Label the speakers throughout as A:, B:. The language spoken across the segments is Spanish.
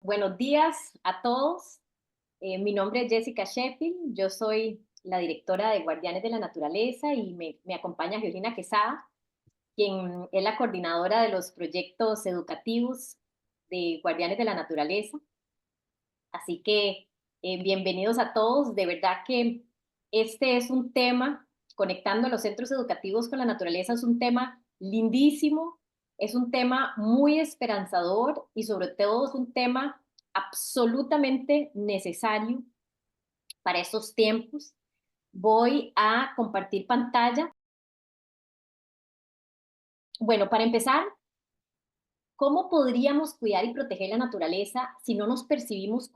A: Buenos días a todos. Mi nombre es Jessica Sheffield. Yo soy la directora de Guardianes de la Naturaleza y me acompaña Georgina Quesada, quien es la coordinadora de los proyectos educativos de Guardianes de la Naturaleza. Así que bienvenidos a todos. De verdad que este es un tema, conectando los centros educativos con la naturaleza, es un tema lindísimo, es un tema muy esperanzador y sobre todo es un tema absolutamente necesario para estos tiempos. Voy a compartir pantalla. Bueno, para empezar, ¿cómo podríamos cuidar y proteger la naturaleza si no nos percibimos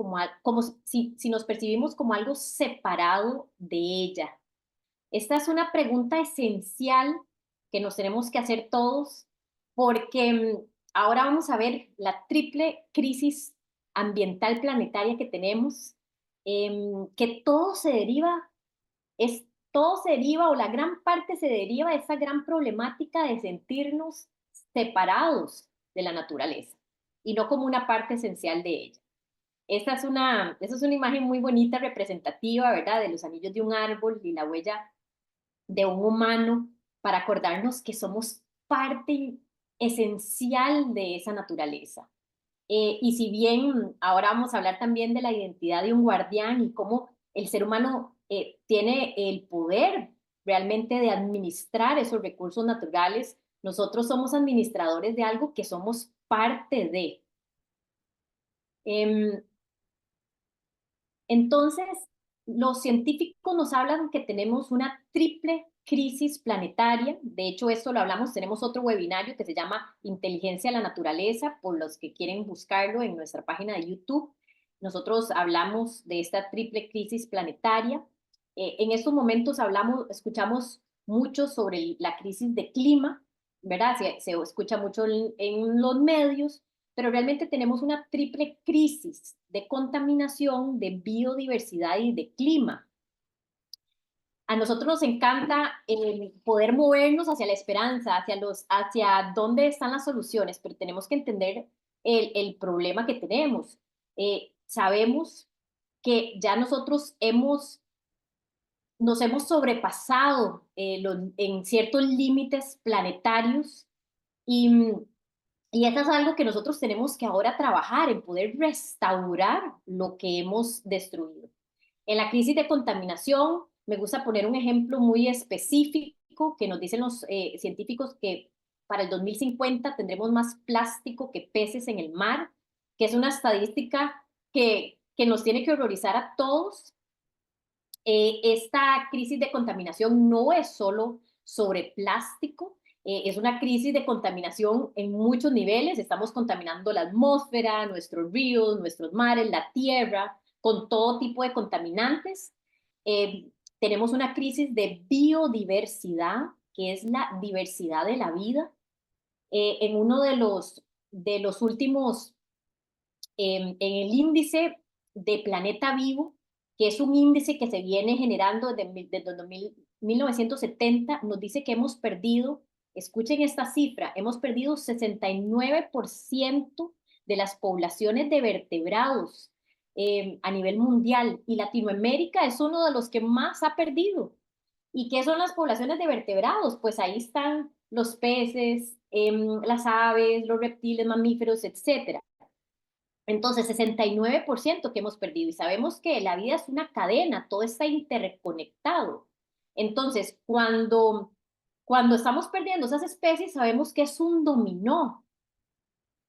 A: si nos percibimos como algo separado de ella? Esta es una pregunta esencial que nos tenemos que hacer todos porque ahora vamos a ver la triple crisis ambiental planetaria que tenemos, que es, todo se deriva o la gran parte se deriva de esa gran problemática de sentirnos separados de la naturaleza y no como una parte esencial de ella. Esa es una imagen muy bonita, representativa, ¿verdad? De los anillos de un árbol y la huella de un humano para acordarnos que somos parte esencial de esa naturaleza. Y si bien ahora vamos a hablar también de la identidad de un guardián y cómo el ser humano tiene el poder realmente de administrar esos recursos naturales, nosotros somos administradores de algo que somos parte de. Eh, entonces, los científicos nos hablan que tenemos una triple crisis planetaria. De hecho, esto lo hablamos, tenemos otro webinario que se llama Inteligencia de la Naturaleza, por los que quieren buscarlo en nuestra página de YouTube. Nosotros hablamos de esta triple crisis planetaria. En estos momentos escuchamos mucho sobre la crisis de clima, ¿verdad? Se escucha mucho en los medios, pero realmente tenemos una triple crisis de contaminación, de biodiversidad y de clima. A nosotros nos encanta poder movernos hacia la esperanza, hacia dónde están las soluciones, pero tenemos que entender el problema que tenemos. Sabemos que ya nos hemos sobrepasado en ciertos límites planetarios y y eso es algo que nosotros tenemos que ahora trabajar en poder restaurar lo que hemos destruido. En la crisis de contaminación, me gusta poner un ejemplo muy específico que nos dicen los científicos que para el 2050 tendremos más plástico que peces en el mar, que es una estadística que nos tiene que horrorizar a todos. Esta crisis de contaminación no es solo sobre plástico, es una crisis de contaminación en muchos niveles. Estamos contaminando la atmósfera, nuestros ríos, nuestros mares, la tierra, con todo tipo de contaminantes. Tenemos una crisis de biodiversidad, que es la diversidad de la vida. En uno de los últimos, en el índice de Planeta Vivo, que es un índice que se viene generando desde 1970, nos dice que hemos perdido, escuchen esta cifra, hemos perdido 69% de las poblaciones de vertebrados a nivel mundial, y Latinoamérica es uno de los que más ha perdido. ¿Y qué son las poblaciones de vertebrados? Pues ahí están los peces, las aves, los reptiles, mamíferos, etcétera. Entonces, 69% que hemos perdido, y sabemos que la vida es una cadena, todo está interconectado. Entonces, cuando estamos perdiendo esas especies, sabemos que es un dominó.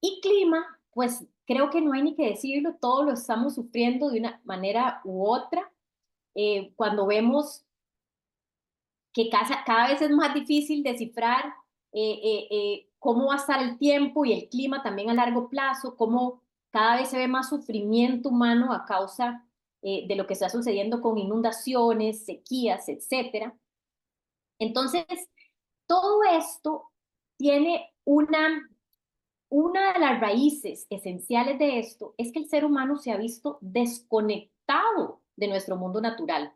A: Y clima, pues creo que no hay ni que decirlo, todos lo estamos sufriendo de una manera u otra. Cuando vemos que cada vez es más difícil descifrar cómo va a estar el tiempo y el clima también a largo plazo, cómo cada vez se ve más sufrimiento humano a causa de lo que está sucediendo con inundaciones, sequías, etcétera. Entonces, todo esto tiene una de las raíces esenciales de esto es que el ser humano se ha visto desconectado de nuestro mundo natural.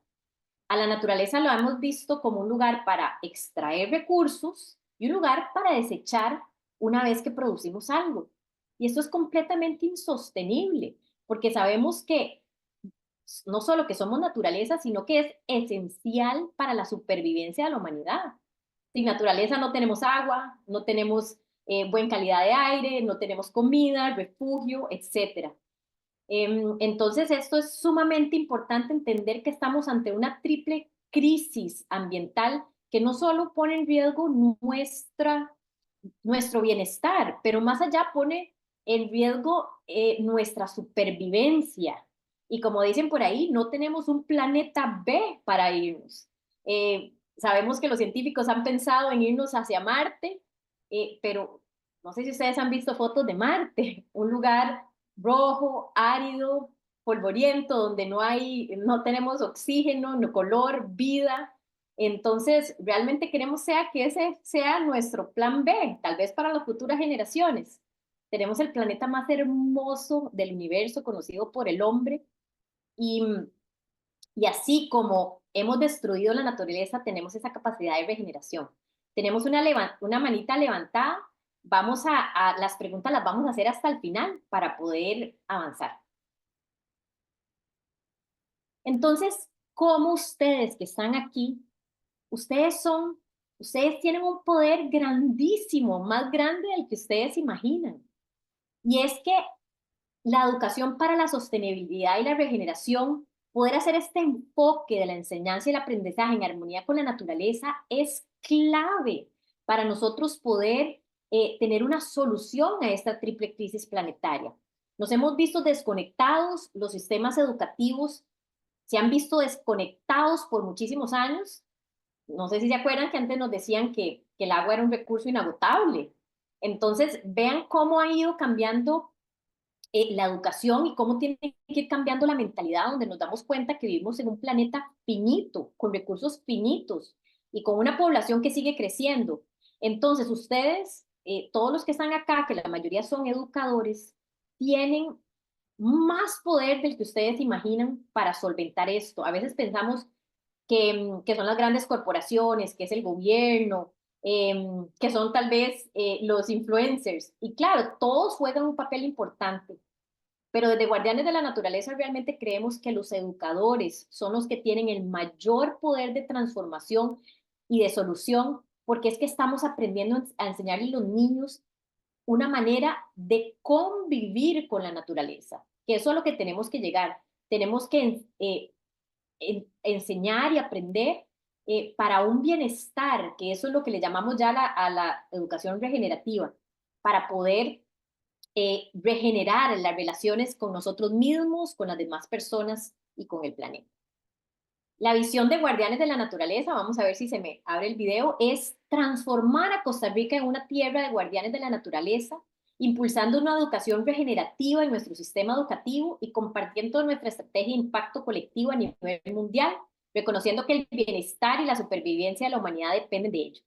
A: A la naturaleza lo hemos visto como un lugar para extraer recursos y un lugar para desechar una vez que producimos algo. Y esto es completamente insostenible, porque sabemos que no solo que somos naturaleza, sino que es esencial para la supervivencia de la humanidad. Sin naturaleza no tenemos agua, no tenemos buena calidad de aire, no tenemos comida, refugio, etcétera. Entonces, esto es sumamente importante entender que estamos ante una triple crisis ambiental que no solo pone en riesgo nuestro bienestar, pero más allá pone en riesgo nuestra supervivencia. Y como dicen por ahí, no tenemos un planeta B para irnos. Sabemos que los científicos han pensado en irnos hacia Marte, pero no sé si ustedes han visto fotos de Marte, un lugar rojo, árido, polvoriento, donde no tenemos oxígeno, no color, vida. Entonces, realmente queremos que ese sea nuestro plan B, tal vez para las futuras generaciones. Tenemos el planeta más hermoso del universo, conocido por el hombre, y, y así como hemos destruido la naturaleza, tenemos esa capacidad de regeneración. Tenemos una manita levantada, las preguntas las vamos a hacer hasta el final para poder avanzar. Entonces, ¿cómo ustedes que están aquí, ustedes tienen un poder grandísimo, más grande del que ustedes imaginan? Y es que la educación para la sostenibilidad y la regeneración, poder hacer este enfoque de la enseñanza y el aprendizaje en armonía con la naturaleza es clave para nosotros poder tener una solución a esta triple crisis planetaria. Nos hemos visto desconectados, los sistemas educativos se han visto desconectados por muchísimos años. No sé si se acuerdan que antes nos decían que el agua era un recurso inagotable. Entonces, vean cómo ha ido cambiando la educación y cómo tiene que ir cambiando la mentalidad, donde nos damos cuenta que vivimos en un planeta finito, con recursos finitos y con una población que sigue creciendo. Entonces, ustedes, todos los que están acá, que la mayoría son educadores, tienen más poder del que ustedes imaginan para solventar esto. A veces pensamos que son las grandes corporaciones, que es el gobierno, que son tal vez los influencers. Y claro, todos juegan un papel importante, pero desde Guardianes de la Naturaleza realmente creemos que los educadores son los que tienen el mayor poder de transformación y de solución, porque es que estamos aprendiendo a enseñarle a los niños una manera de convivir con la naturaleza, que eso es a lo que tenemos que llegar. Tenemos que enseñar y aprender para un bienestar, que eso es lo que le llamamos ya a la educación regenerativa, para poder regenerar las relaciones con nosotros mismos, con las demás personas y con el planeta. La visión de Guardianes de la Naturaleza, vamos a ver si se me abre el video, es transformar a Costa Rica en una tierra de guardianes de la naturaleza, impulsando una educación regenerativa en nuestro sistema educativo y compartiendo nuestra estrategia de impacto colectivo a nivel mundial, reconociendo que el bienestar y la supervivencia de la humanidad dependen de ello.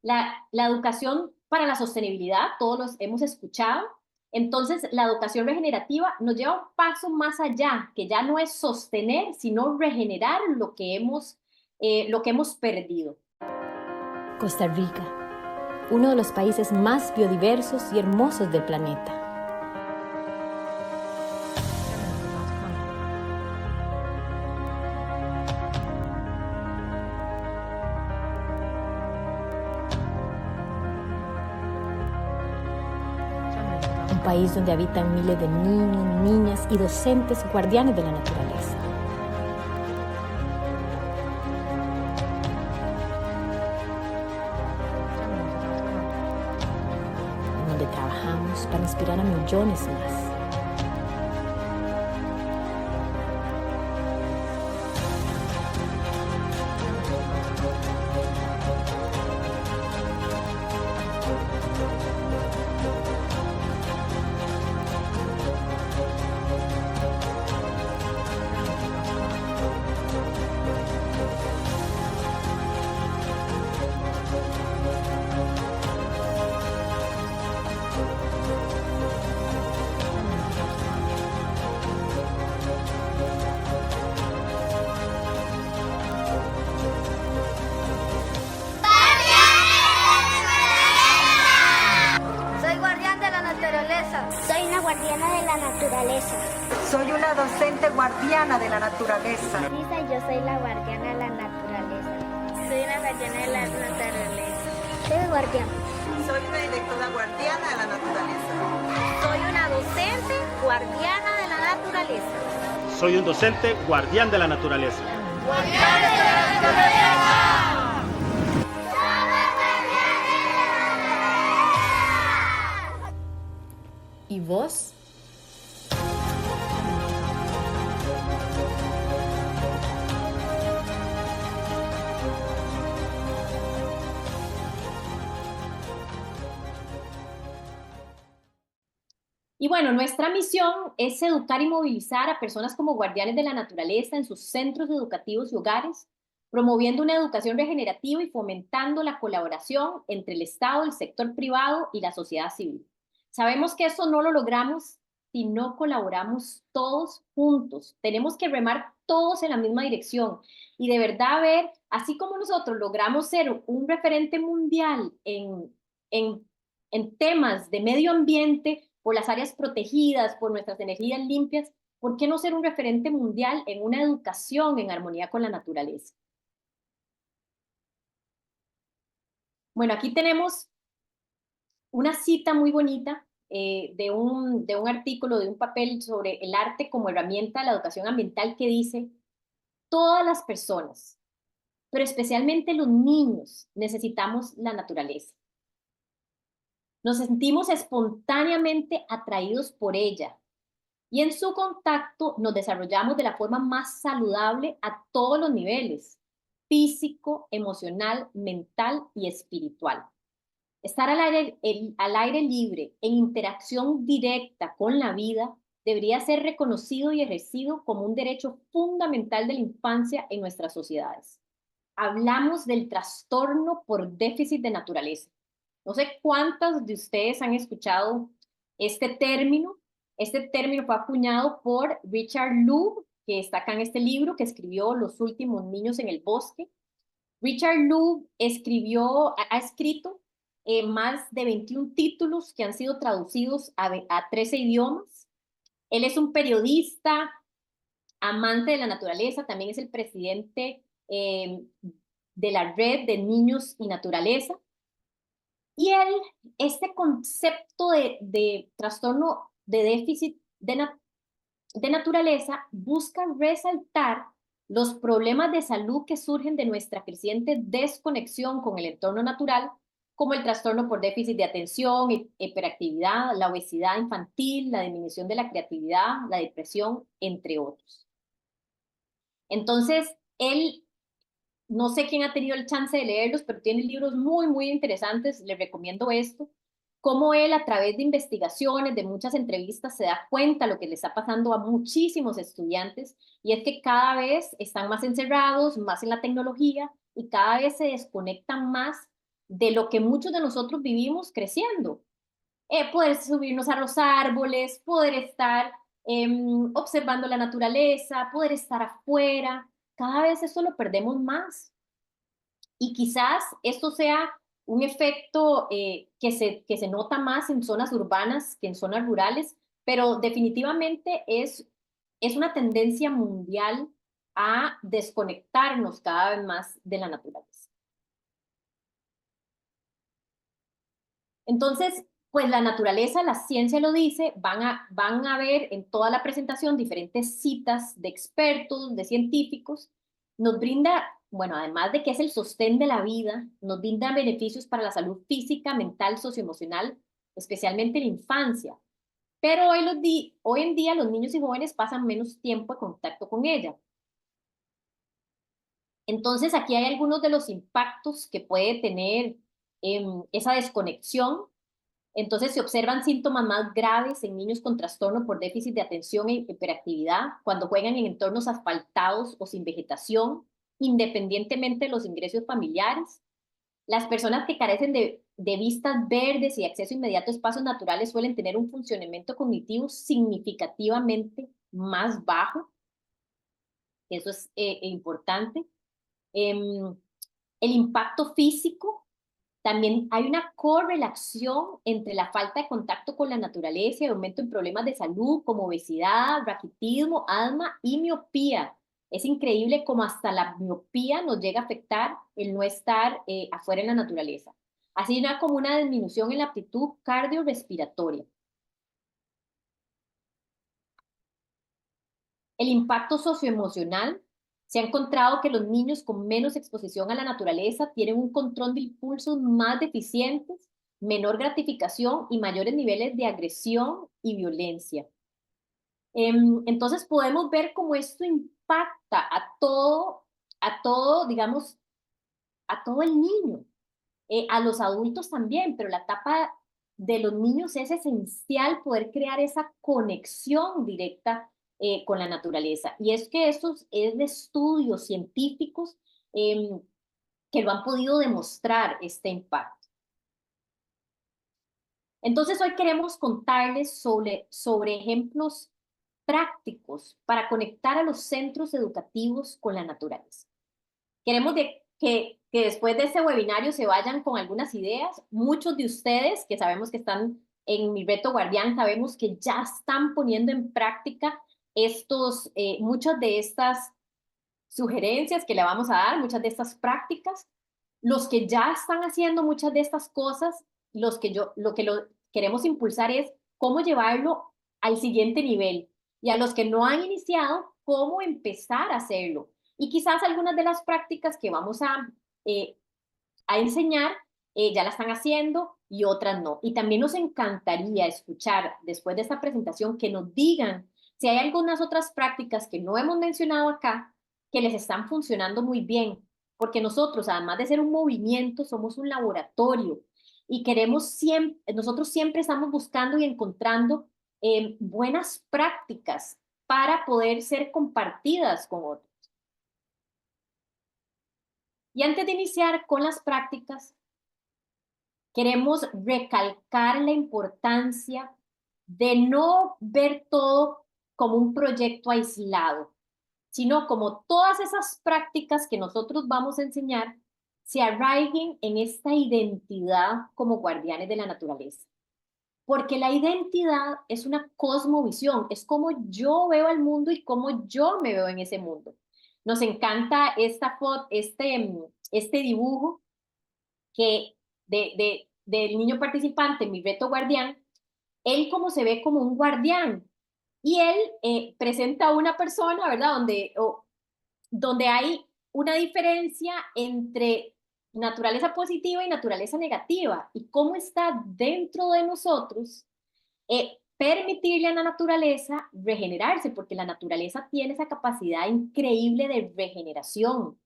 A: La educación para la sostenibilidad, todos los hemos escuchado. Entonces, la educación regenerativa nos lleva un paso más allá, que ya no es sostener, sino regenerar lo que hemos perdido.
B: Costa Rica, uno de los países más biodiversos y hermosos del planeta. Un país donde habitan miles de niños, niñas y docentes guardianes de la naturaleza. En donde trabajamos para inspirar a millones más.
C: guardiana de la naturaleza.
D: Soy una docente guardiana de la naturaleza.
C: Lisa, yo soy la guardiana de la naturaleza.
E: Soy una guardiana de la naturaleza.
C: Soy guardiana.
D: Soy una directora guardiana de la naturaleza.
E: Soy una docente guardiana de la naturaleza.
F: Soy un docente guardián de la naturaleza.
E: ¡Guardianes de la naturaleza!
B: ¿Y vos?
A: Y bueno, nuestra misión es educar y movilizar a personas como guardianes de la naturaleza en sus centros educativos y hogares, promoviendo una educación regenerativa y fomentando la colaboración entre el Estado, el sector privado y la sociedad civil. Sabemos que eso no lo logramos si no colaboramos todos juntos. Tenemos que remar todos en la misma dirección y de verdad ver, así como nosotros logramos ser un referente mundial en temas de medio ambiente, por las áreas protegidas, por nuestras energías limpias, ¿por qué no ser un referente mundial en una educación en armonía con la naturaleza? Bueno, aquí tenemos una cita muy bonita de un artículo, de un papel sobre el arte como herramienta de la educación ambiental que dice, todas las personas, pero especialmente los niños, necesitamos la naturaleza. Nos sentimos espontáneamente atraídos por ella y en su contacto nos desarrollamos de la forma más saludable a todos los niveles, físico, emocional, mental y espiritual. Estar al aire libre, en interacción directa con la vida, debería ser reconocido y ejercido como un derecho fundamental de la infancia en nuestras sociedades. Hablamos del trastorno por déficit de naturaleza. No sé cuántas de ustedes han escuchado este término. Este término fue acuñado por Richard Louv, que está acá en este libro, que escribió Los últimos niños en el bosque. Richard Louv ha escrito más de 21 títulos que han sido traducidos a 13 idiomas. Él es un periodista, amante de la naturaleza, también es el presidente de la Red de Niños y Naturaleza. Y este concepto de trastorno de déficit de naturaleza busca resaltar los problemas de salud que surgen de nuestra creciente desconexión con el entorno natural, como el trastorno por déficit de atención, hiperactividad, la obesidad infantil, la disminución de la creatividad, la depresión, entre otros. Entonces, no sé quién ha tenido el chance de leerlos, pero tiene libros muy, muy interesantes. Les recomiendo esto. Cómo él, a través de investigaciones, de muchas entrevistas, se da cuenta de lo que le está pasando a muchísimos estudiantes, y es que cada vez están más encerrados, más en la tecnología, y cada vez se desconectan más de lo que muchos de nosotros vivimos creciendo. Poder subirnos a los árboles, poder estar observando la naturaleza, poder estar afuera. Cada vez eso lo perdemos más. Y quizás esto sea un efecto que se nota más en zonas urbanas que en zonas rurales, pero definitivamente es una tendencia mundial a desconectarnos cada vez más de la naturaleza. Entonces, pues la naturaleza, la ciencia lo dice, van a ver en toda la presentación diferentes citas de expertos, de científicos, nos brinda, bueno, además de que es el sostén de la vida, nos brinda beneficios para la salud física, mental, socioemocional, especialmente en la infancia. Pero hoy en día los niños y jóvenes pasan menos tiempo en contacto con ella. Entonces aquí hay algunos de los impactos que puede tener esa desconexión. Entonces se observan síntomas más graves en niños con trastorno por déficit de atención e hiperactividad cuando juegan en entornos asfaltados o sin vegetación, independientemente de los ingresos familiares. Las personas que carecen de vistas verdes y acceso inmediato a espacios naturales suelen tener un funcionamiento cognitivo significativamente más bajo. Eso es importante. El impacto físico También hay una correlación entre la falta de contacto con la naturaleza y aumento en problemas de salud como obesidad, raquitismo, asma y miopía. Es increíble cómo hasta la miopía nos llega a afectar el no estar afuera en la naturaleza. Así como una disminución en la aptitud cardiorrespiratoria. El impacto socioemocional. Se ha encontrado que los niños con menos exposición a la naturaleza tienen un control de impulsos más deficientes, menor gratificación y mayores niveles de agresión y violencia. Entonces podemos ver cómo esto impacta a todo, digamos, a todo el niño, a los adultos también, pero la etapa de los niños es esencial poder crear esa conexión directa con la naturaleza. Y es que estos es de estudios científicos que lo han podido demostrar este impacto. Entonces hoy queremos contarles sobre ejemplos prácticos para conectar a los centros educativos con la naturaleza. Queremos que después de este webinario se vayan con algunas ideas. Muchos de ustedes que sabemos que están en Mi Reto Guardián, sabemos que ya están poniendo en práctica muchas de estas sugerencias que le vamos a dar, muchas de estas prácticas. Los que ya están haciendo muchas de estas cosas, lo queremos impulsar es cómo llevarlo al siguiente nivel. Y a los que no han iniciado, cómo empezar a hacerlo. Y quizás algunas de las prácticas que vamos a enseñar ya la están haciendo y otras no. Y también nos encantaría escuchar después de esta presentación que nos digan si hay algunas otras prácticas que no hemos mencionado acá que les están funcionando muy bien. Porque nosotros, además de ser un movimiento, somos un laboratorio y nosotros siempre estamos buscando y encontrando buenas prácticas para poder ser compartidas con otros. Y antes de iniciar con las prácticas, queremos recalcar la importancia de no ver todo como un proyecto aislado, sino como todas esas prácticas que nosotros vamos a enseñar se arraiguen en esta identidad como guardianes de la naturaleza. Porque la identidad es una cosmovisión, es como yo veo el mundo y cómo yo me veo en ese mundo. Nos encanta esta foto, este dibujo del niño participante en Mi Reto Guardián, él como se ve como un guardián, y él presenta a una persona, ¿verdad? Donde hay una diferencia entre naturaleza positiva y naturaleza negativa, y cómo está dentro de nosotros permitirle a la naturaleza regenerarse, porque la naturaleza tiene esa capacidad increíble de regeneración.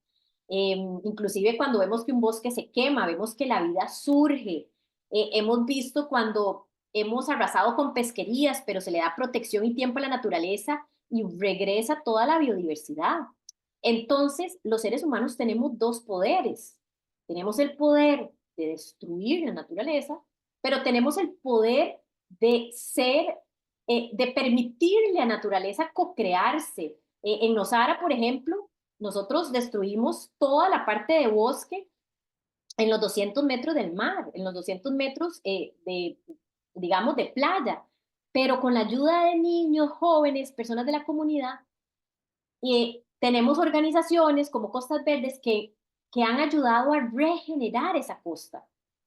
A: Inclusive cuando vemos que un bosque se quema, vemos que la vida surge. Hemos visto cuando hemos arrasado con pesquerías, pero se le da protección y tiempo a la naturaleza y regresa toda la biodiversidad. Entonces, los seres humanos tenemos dos poderes. Tenemos el poder de destruir la naturaleza, pero tenemos el poder de permitirle a la naturaleza co-crearse. En Nosara, por ejemplo, nosotros destruimos toda la parte de bosque en los 200 metros del mar, en los 200 metros digamos, de playa, pero con la ayuda de niños, jóvenes, personas de la comunidad, tenemos organizaciones como Costas Verdes que han ayudado a regenerar esa costa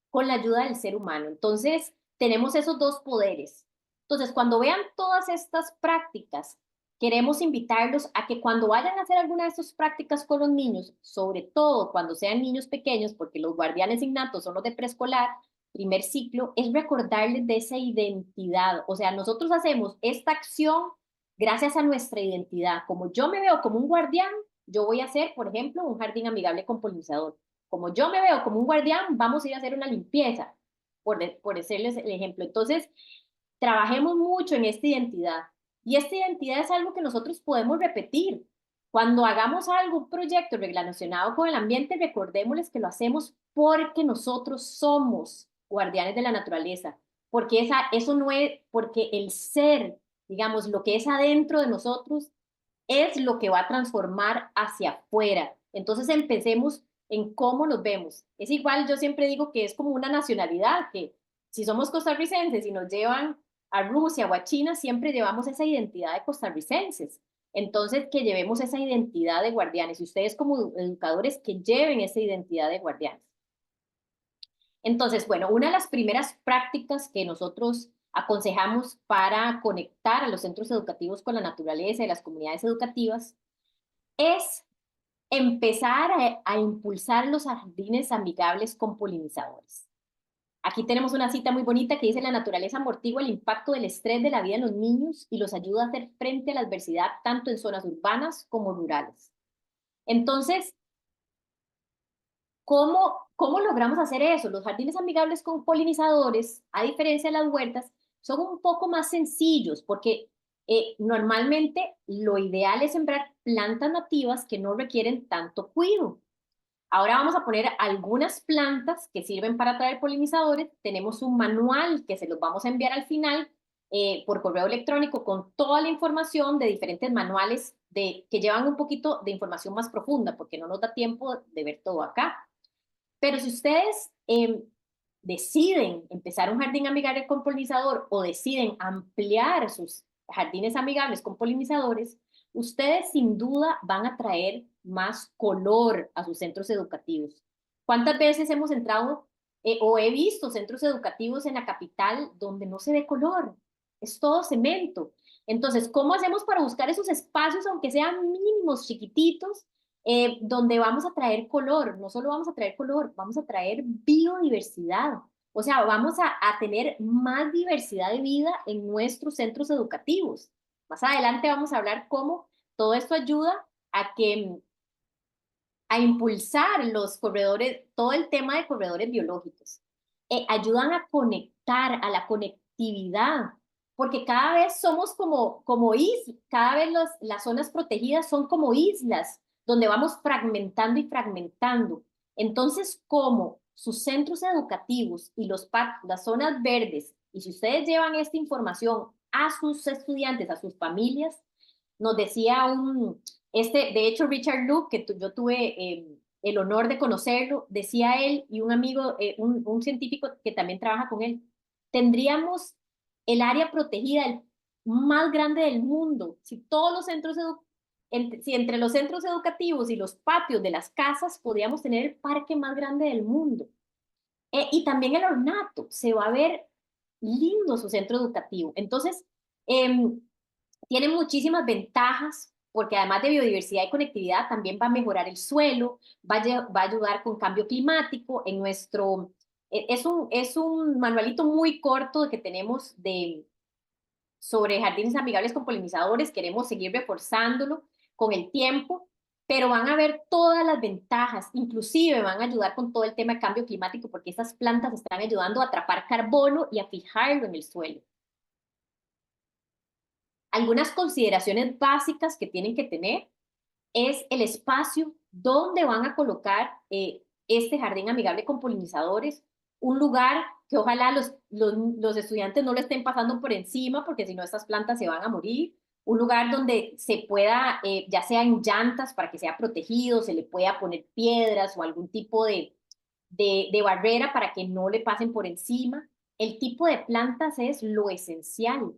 A: con la ayuda del ser humano. Entonces, tenemos esos dos poderes. Entonces, cuando vean todas estas prácticas, queremos invitarlos a que cuando vayan a hacer alguna de estas prácticas con los niños, sobre todo cuando sean niños pequeños, porque los guardianes innatos son los de preescolar, primer ciclo, es recordarles de esa identidad. O sea, nosotros hacemos esta acción gracias a nuestra identidad. Como yo me veo como un guardián, yo voy a hacer, por ejemplo, un jardín amigable con polinizador. Como yo me veo como un guardián, vamos a ir a hacer una limpieza, por hacerles el ejemplo. Entonces, trabajemos mucho en esta identidad. Y esta identidad es algo que nosotros podemos repetir. Cuando hagamos algo, un proyecto relacionado con el ambiente, recordémosles que lo hacemos porque nosotros somos guardianes de la naturaleza. Porque eso no es, porque el ser, digamos, lo que es adentro de nosotros es lo que va a transformar hacia afuera. Entonces empecemos en cómo nos vemos. Es igual, yo siempre digo que es como una nacionalidad, que si somos costarricenses y nos llevan a Rusia o a China, siempre llevamos esa identidad de costarricenses. Entonces, que llevemos esa identidad de guardianes y ustedes como educadores que lleven esa identidad de guardianes. Entonces, bueno, una de las primeras prácticas que nosotros aconsejamos para conectar a los centros educativos con la naturaleza y las comunidades educativas es empezar a impulsar los jardines amigables con polinizadores. Aquí tenemos una cita muy bonita que dice: la naturaleza amortigua el impacto del estrés de la vida en los niños y los ayuda a hacer frente a la adversidad tanto en zonas urbanas como rurales. Entonces, ¿cómo logramos hacer eso? Los jardines amigables con polinizadores, a diferencia de las huertas, son un poco más sencillos porque normalmente lo ideal es sembrar plantas nativas que no requieren tanto cuidado. Ahora vamos a poner algunas plantas que sirven para atraer polinizadores. Tenemos un manual que se los vamos a enviar al final por correo electrónico con toda la información de diferentes manuales que llevan un poquito de información más profunda porque no nos da tiempo de ver todo acá. Pero si ustedes deciden empezar un jardín amigable con polinizador o deciden ampliar sus jardines amigables con polinizadores, ustedes sin duda van a traer más color a sus centros educativos. ¿Cuántas veces hemos entrado o he visto centros educativos en la capital donde no se ve color? Es todo cemento. Entonces, ¿cómo hacemos para buscar esos espacios, aunque sean mínimos, chiquititos, donde vamos a traer color? No solo vamos a traer color, vamos a traer biodiversidad. O sea, vamos a tener más diversidad de vida en nuestros centros educativos. Más adelante vamos a hablar cómo todo esto ayuda a impulsar los corredores, todo el tema de corredores biológicos. Ayudan a conectar, a la conectividad, porque cada vez somos como islas, cada vez las zonas protegidas son como islas, donde vamos fragmentando y fragmentando. Entonces, como sus centros educativos y las zonas verdes, y si ustedes llevan esta información a sus estudiantes, a sus familias, nos decía de hecho Richard Luke, que yo tuve el honor de conocerlo, decía él y un amigo, un científico que también trabaja con él, tendríamos el área protegida el más grande del mundo si todos los centros si entre los centros educativos y los patios de las casas podíamos tener el parque más grande del mundo. Y también el ornato, se va a ver lindo su centro educativo. Entonces, tiene muchísimas ventajas, porque además de biodiversidad y conectividad, también va a mejorar el suelo, va a ayudar con cambio climático. Es un manualito muy corto que tenemos sobre jardines amigables con polinizadores. Queremos seguir reforzándolo con el tiempo, pero van a ver todas las ventajas, inclusive van a ayudar con todo el tema de cambio climático, porque estas plantas están ayudando a atrapar carbono y a fijarlo en el suelo. Algunas consideraciones básicas que tienen que tener es el espacio donde van a colocar este jardín amigable con polinizadores, un lugar que ojalá los estudiantes no le estén pasando por encima, porque si no estas plantas se van a morir, un lugar donde se pueda, ya sea en llantas para que sea protegido, se le pueda poner piedras o algún tipo de barrera para que no le pasen por encima. El tipo de plantas es lo esencial.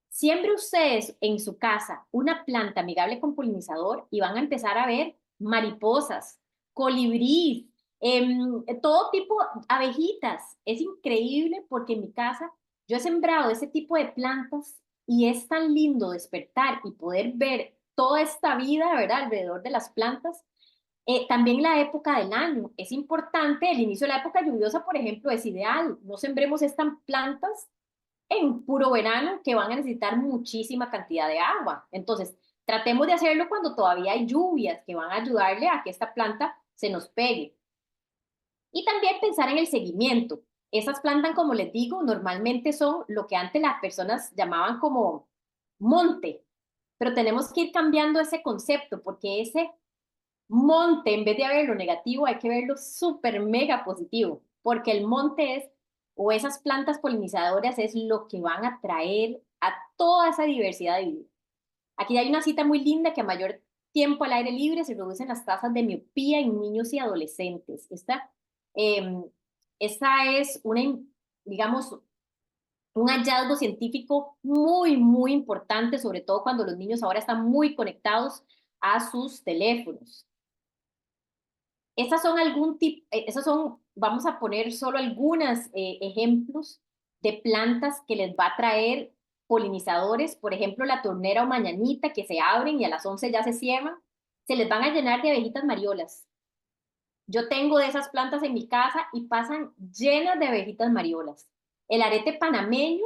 A: Siembre ustedes en su casa una planta amigable con polinizador y van a empezar a ver mariposas, colibríes, todo tipo, abejitas. Es increíble porque en mi casa yo he sembrado ese tipo de plantas y es tan lindo despertar y poder ver toda esta vida, ¿verdad?, alrededor de las plantas. También la época del año es importante. El inicio de la época lluviosa, por ejemplo, es ideal. No sembremos estas plantas en puro verano, que van a necesitar muchísima cantidad de agua. Entonces, tratemos de hacerlo cuando todavía hay lluvias, que van a ayudarle a que esta planta se nos pegue. Y también pensar en el seguimiento. Esas plantas, como les digo, normalmente son lo que antes las personas llamaban como monte, pero tenemos que ir cambiando ese concepto, porque ese monte, en vez de verlo negativo, hay que verlo súper mega positivo, porque el monte es, o esas plantas polinizadoras, es lo que van a traer a toda esa diversidad de vida. Aquí hay una cita muy linda que a mayor tiempo al aire libre se reducen las tasas de miopía en niños y adolescentes. Eh, esta es digamos, un hallazgo científico muy, muy importante, sobre todo cuando los niños ahora están muy conectados a sus teléfonos. Esas son, vamos a poner solo algunos ejemplos de plantas que les va a traer polinizadores, por ejemplo, la tornera o mañanita que se abren y a las 11 ya se cierran, se les van a llenar de abejitas mariolas. Yo tengo de esas plantas en mi casa y pasan llenas de abejitas mariolas. El arete panameño,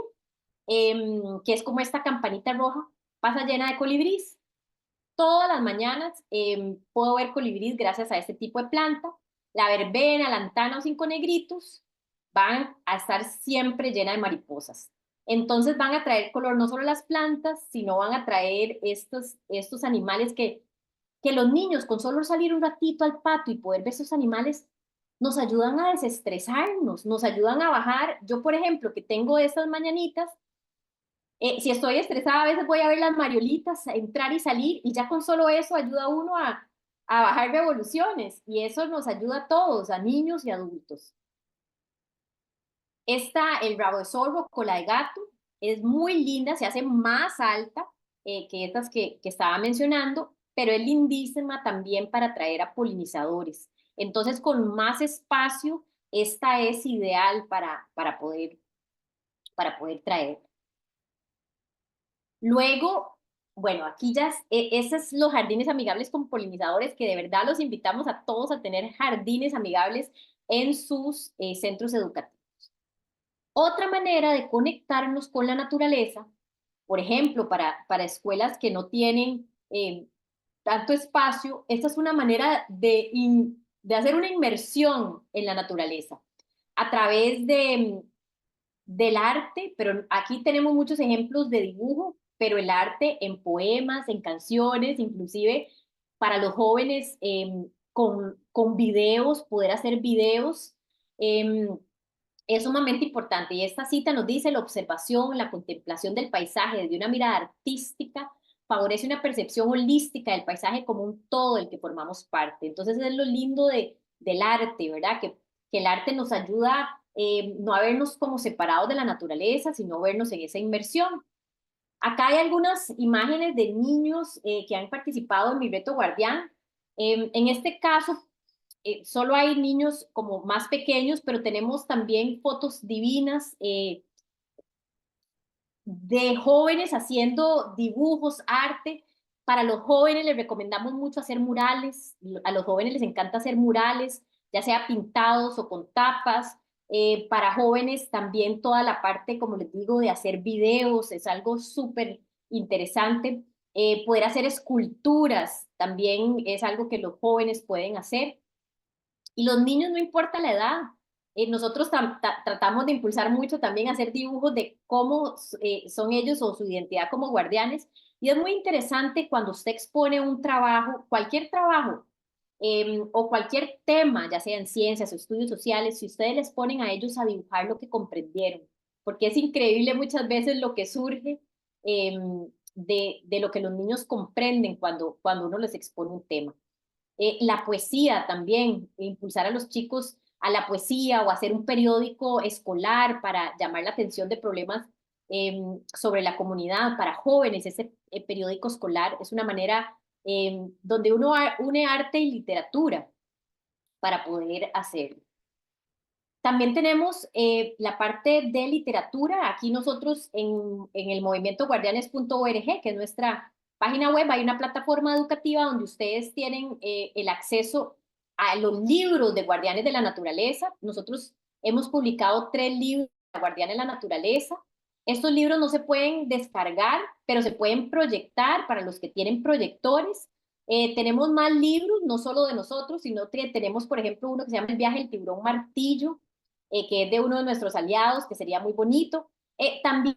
A: que es como esta campanita roja, pasa llena de colibrís. Todas las mañanas puedo ver colibrís gracias a este tipo de planta. La verbena, lantana o cinco negritos van a estar siempre llena de mariposas. Entonces van a traer color no solo las plantas, sino van a traer estos animales que los niños con solo salir un ratito al patio y poder ver esos animales nos ayudan a desestresarnos, nos ayudan a bajar. Yo, por ejemplo, que tengo estas mañanitas, si estoy estresada, a veces voy a ver las mariolitas, entrar y salir, y ya con solo eso ayuda a uno a bajar revoluciones, y eso nos ayuda a todos, a niños y adultos. El rabo de zorro, cola de gato, es muy linda, se hace más alta que estas que estaba mencionando, pero es lindísima también para atraer a polinizadores. Entonces, con más espacio, esta es ideal para poder traer. Luego, bueno, aquí ya, esos son los jardines amigables con polinizadores, que de verdad los invitamos a todos a tener jardines amigables en sus centros educativos. Otra manera de conectarnos con la naturaleza, por ejemplo, para escuelas que no tienen tanto espacio, esta es una manera de hacer una inmersión en la naturaleza a través del arte, pero aquí tenemos muchos ejemplos de dibujo, pero el arte en poemas, en canciones, inclusive para los jóvenes con videos, poder hacer videos, es sumamente importante. Y esta cita nos dice: la observación, la contemplación del paisaje desde una mirada artística favorece una percepción holística del paisaje como un todo del que formamos parte. Entonces es lo lindo del arte, ¿verdad? Que el arte nos ayuda no a vernos como separados de la naturaleza, sino vernos en esa inmersión. Acá hay algunas imágenes de niños que han participado en mi reto guardián. En este caso, solo hay niños como más pequeños, pero tenemos también fotos divinas de jóvenes haciendo dibujos, arte. Para los jóvenes les recomendamos mucho hacer murales. A los jóvenes les encanta hacer murales, ya sea pintados o con tapas. Para jóvenes también toda la parte, como les digo, de hacer videos es algo súper interesante. Poder hacer esculturas también es algo que los jóvenes pueden hacer. Y los niños, no importa la edad, nosotros tratamos de impulsar mucho también a hacer dibujos de cómo son ellos o su identidad como guardianes. Y es muy interesante cuando usted expone un trabajo, cualquier trabajo, o cualquier tema, ya sea en ciencias o estudios sociales, si ustedes les ponen a ellos a dibujar lo que comprendieron, porque es increíble muchas veces lo que surge de lo que los niños comprenden cuando uno les expone un tema. La poesía también, impulsar a los chicos a la poesía o hacer un periódico escolar para llamar la atención de problemas sobre la comunidad para jóvenes. Ese periódico escolar es una manera donde uno une arte y literatura para poder hacerlo. También tenemos la parte de literatura. Aquí nosotros en el movimiento guardianes.org, que es nuestra página web, hay una plataforma educativa donde ustedes tienen el acceso a los libros de Guardianes de la Naturaleza. Nosotros hemos publicado 3 libros de Guardianes de la Naturaleza. Estos libros no se pueden descargar, pero se pueden proyectar para los que tienen proyectores. Tenemos más libros, no solo de nosotros, sino que tenemos, por ejemplo, uno que se llama El viaje del tiburón martillo, que es de uno de nuestros aliados, que sería muy bonito. También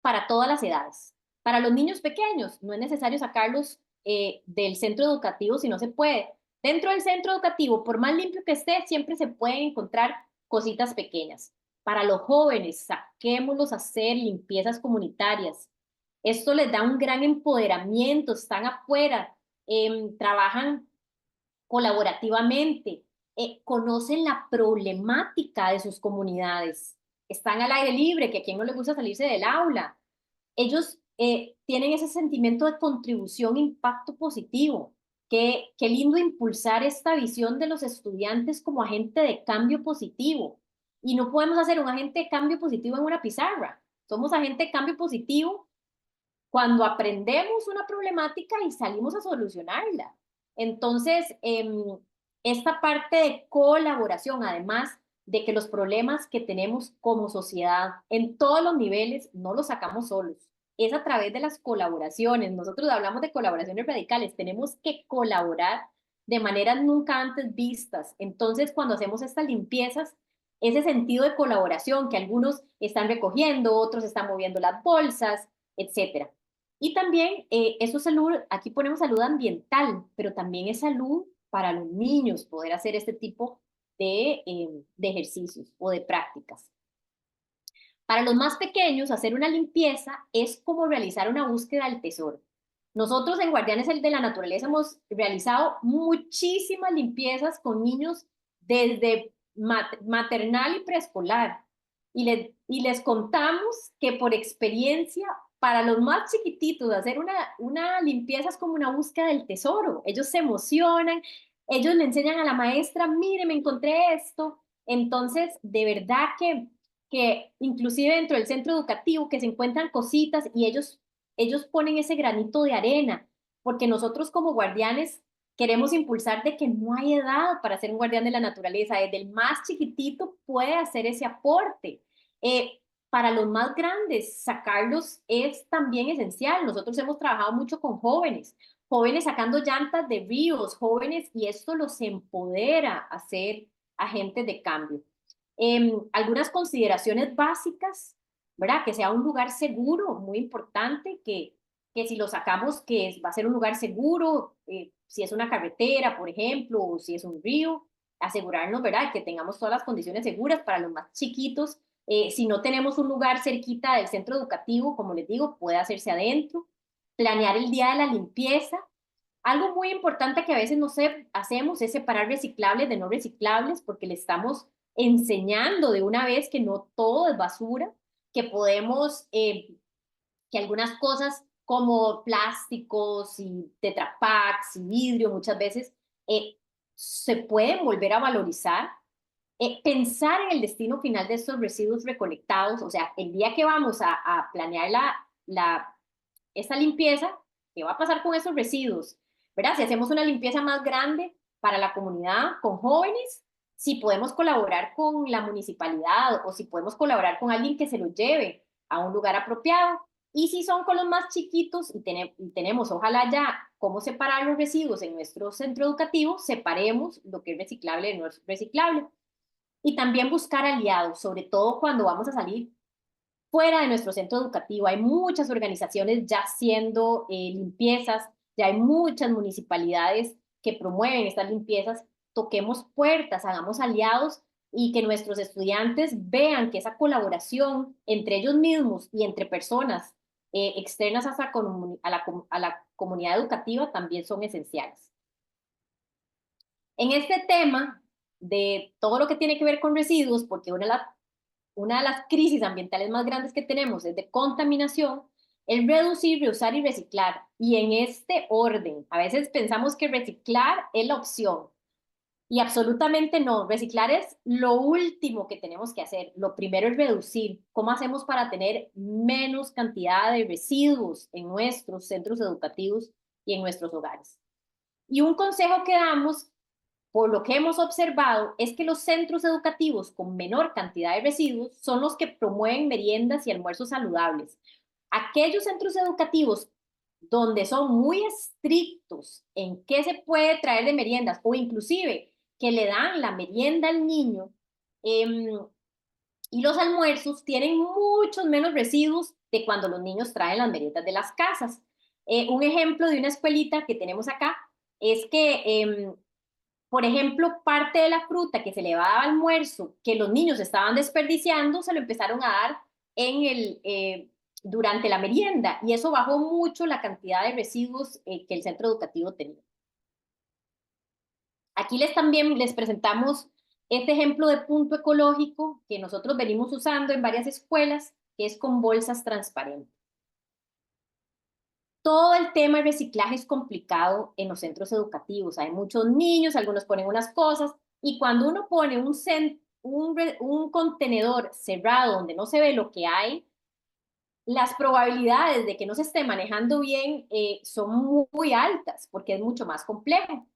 A: para todas las edades. Para los niños pequeños no es necesario sacarlos del centro educativo si no se puede. Dentro del centro educativo, por más limpio que esté, siempre se pueden encontrar cositas pequeñas. Para los jóvenes, saquémoslos a hacer limpiezas comunitarias. Esto les da un gran empoderamiento, están afuera, trabajan colaborativamente, conocen la problemática de sus comunidades, están al aire libre, que a quien no le gusta salirse del aula. Ellos tienen ese sentimiento de contribución, impacto positivo. Qué lindo impulsar esta visión de los estudiantes como agente de cambio positivo. Y no podemos hacer un agente de cambio positivo en una pizarra. Somos agente de cambio positivo cuando aprendemos una problemática y salimos a solucionarla. Entonces, esta parte de colaboración, además de que los problemas que tenemos como sociedad en todos los niveles no los sacamos solos, es a través de las colaboraciones. Nosotros hablamos de colaboraciones radicales, tenemos que colaborar de maneras nunca antes vistas. Entonces, cuando hacemos estas limpiezas, ese sentido de colaboración que algunos están recogiendo, otros están moviendo las bolsas, etcétera. Y también eso es salud, aquí ponemos salud ambiental, pero también es salud para los niños poder hacer este tipo de ejercicios o de prácticas. Para los más pequeños, hacer una limpieza es como realizar una búsqueda del tesoro. Nosotros en Guardianes de la Naturaleza hemos realizado muchísimas limpiezas con niños desde maternal y preescolar. Y les contamos que por experiencia, para los más chiquititos, hacer una limpieza es como una búsqueda del tesoro. Ellos se emocionan, ellos le enseñan a la maestra, mire, me encontré esto. Entonces, de verdad que inclusive dentro del centro educativo, que se encuentran cositas y ellos ponen ese granito de arena, porque nosotros como guardianes queremos impulsar de que no hay edad para ser un guardián de la naturaleza. Desde el más chiquitito puede hacer ese aporte. Para los más grandes, sacarlos es también esencial. Nosotros hemos trabajado mucho con jóvenes sacando llantas de ríos, jóvenes, y esto los empodera a ser agentes de cambio. Algunas consideraciones básicas, ¿verdad? Que sea un lugar seguro, muy importante, que si lo sacamos, va a ser un lugar seguro, si es una carretera, por ejemplo, o si es un río, asegurarnos, ¿verdad?, que tengamos todas las condiciones seguras para los más chiquitos. Si no tenemos un lugar cerquita del centro educativo, como les digo, puede hacerse adentro. Planear el día de la limpieza. Algo muy importante que a veces no hacemos es separar reciclables de no reciclables, porque le estamos enseñando de una vez que no todo es basura, que podemos, que algunas cosas como plásticos y Tetra Paks y vidrio muchas veces se pueden volver a valorizar. Pensar en el destino final de estos residuos recolectados, o sea, el día que vamos a planear esta limpieza, ¿qué va a pasar con esos residuos? ¿Verdad? Si hacemos una limpieza más grande para la comunidad, con jóvenes, si podemos colaborar con la municipalidad o si podemos colaborar con alguien que se lo lleve a un lugar apropiado. Y si son con los más chiquitos y tenemos, ojalá ya, cómo separar los residuos en nuestro centro educativo, separemos lo que es reciclable de no es reciclable. Y también buscar aliados, sobre todo cuando vamos a salir fuera de nuestro centro educativo. Hay muchas organizaciones ya haciendo limpiezas, ya hay muchas municipalidades que promueven estas limpiezas. Toquemos puertas, hagamos aliados y que nuestros estudiantes vean que esa colaboración entre ellos mismos y entre personas externas a la comunidad educativa también son esenciales. En este tema de todo lo que tiene que ver con residuos, porque una de las crisis ambientales más grandes que tenemos es de contaminación, el reducir, reusar y reciclar. Y en este orden, a veces pensamos que reciclar es la opción. Y absolutamente no, reciclar es lo último que tenemos que hacer. Lo primero es reducir. ¿Cómo hacemos para tener menos cantidad de residuos en nuestros centros educativos y en nuestros hogares? Y un consejo que damos, por lo que hemos observado, es que los centros educativos con menor cantidad de residuos son los que promueven meriendas y almuerzos saludables. Aquellos centros educativos donde son muy estrictos en qué se puede traer de meriendas o inclusive que le dan la merienda al niño y los almuerzos tienen muchos menos residuos de cuando los niños traen las meriendas de las casas. Un ejemplo de una escuelita que tenemos acá es que, por ejemplo, parte de la fruta que se le va a dar al almuerzo, que los niños estaban desperdiciando, se lo empezaron a dar durante la merienda, y eso bajó mucho la cantidad de residuos que el centro educativo tenía. Aquí también les presentamos este ejemplo de punto ecológico que nosotros venimos usando en varias escuelas, que es con bolsas transparentes. Todo el tema de reciclaje es complicado en los centros educativos. Hay muchos niños, algunos ponen unas cosas, y cuando uno pone un contenedor cerrado donde no se ve lo que hay, las probabilidades de que no se esté manejando bien son muy altas, porque es mucho más complejo.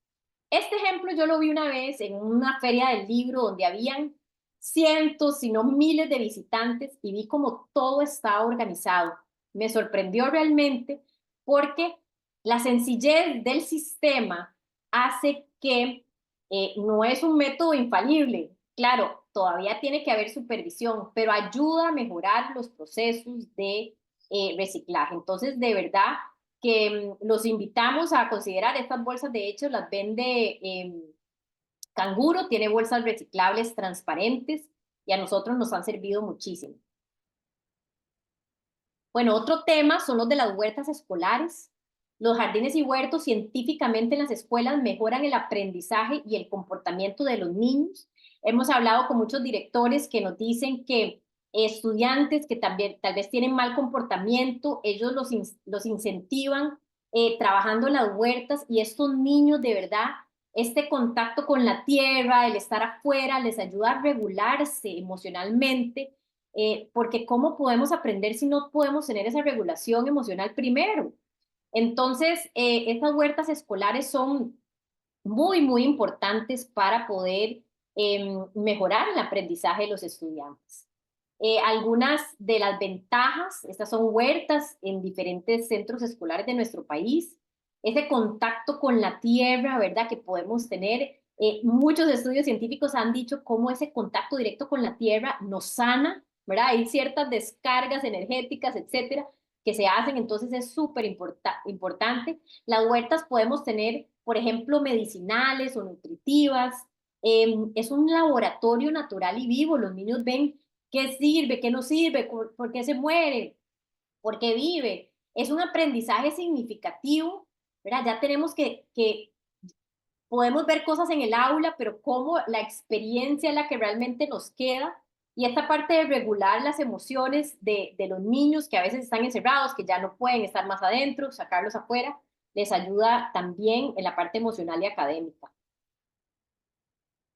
A: Este ejemplo yo lo vi una vez en una feria del libro donde habían cientos, si no miles de visitantes, y vi cómo todo estaba organizado. Me sorprendió realmente porque la sencillez del sistema hace que no es un método infalible. Claro, todavía tiene que haber supervisión, pero ayuda a mejorar los procesos de reciclaje. Entonces, de verdad que los invitamos a considerar estas bolsas. De hecho, las vende Canguro, tiene bolsas reciclables transparentes y a nosotros nos han servido muchísimo. Bueno, otro tema son los de las huertas escolares. Los jardines y huertos científicamente en las escuelas mejoran el aprendizaje y el comportamiento de los niños. Hemos hablado con muchos directores que nos dicen que estudiantes que también tal vez tienen mal comportamiento, ellos los incentivan trabajando en las huertas, y estos niños de verdad, este contacto con la tierra, el estar afuera, les ayuda a regularse emocionalmente, porque ¿cómo podemos aprender si no podemos tener esa regulación emocional primero? Entonces, estas huertas escolares son muy importantes para poder mejorar el aprendizaje de los estudiantes. Algunas de las ventajas, estas son huertas en diferentes centros escolares de nuestro país, ese contacto con la tierra, ¿verdad?, que podemos tener. Muchos estudios científicos han dicho cómo ese contacto directo con la tierra nos sana, ¿verdad? Hay ciertas descargas energéticas, etcétera, que se hacen, entonces es súper importante. Las huertas podemos tener, por ejemplo, medicinales o nutritivas. Es un laboratorio natural y vivo. Los niños ven qué sirve, qué no sirve, por qué se muere, por qué vive. Es un aprendizaje significativo, ¿verdad? Ya tenemos que podemos ver cosas en el aula, pero cómo la experiencia es la que realmente nos queda. Y esta parte de regular las emociones de los niños que a veces están encerrados, que ya no pueden estar más adentro, sacarlos afuera, les ayuda también en la parte emocional y académica.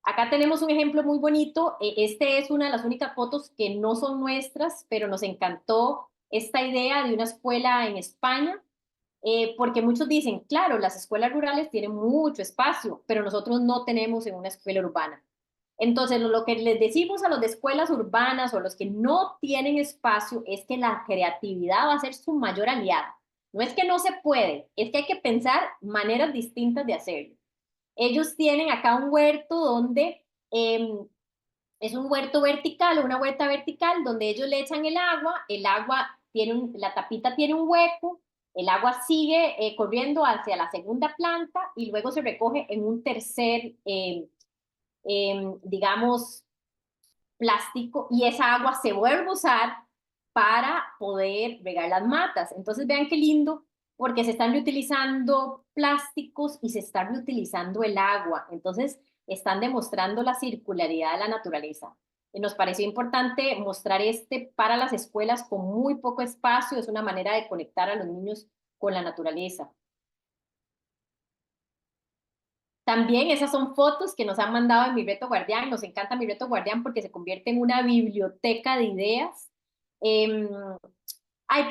A: Acá tenemos un ejemplo muy bonito. Este es una de las únicas fotos que no son nuestras, pero nos encantó esta idea de una escuela en España, porque muchos dicen, claro, las escuelas rurales tienen mucho espacio, pero nosotros no tenemos en una escuela urbana. Entonces, lo que les decimos a los de escuelas urbanas o a los que no tienen espacio es que la creatividad va a ser su mayor aliada. No es que no se puede, es que hay que pensar maneras distintas de hacerlo. Ellos tienen acá un huerto donde es un huerto vertical, una huerta vertical, donde ellos le echan el agua tiene la tapita tiene un hueco, el agua sigue corriendo hacia la segunda planta y luego se recoge en un tercer, digamos, plástico, y esa agua se vuelve a usar para poder regar las matas. Entonces vean qué lindo, porque se están reutilizando plásticos y se está reutilizando el agua. Entonces están demostrando la circularidad de la naturaleza. Y nos pareció importante mostrar para las escuelas con muy poco espacio. Es una manera de conectar a los niños con la naturaleza. También esas son fotos que nos han mandado en Mi Reto Guardián. Nos encanta Mi Reto Guardián porque se convierte en una biblioteca de ideas. Hay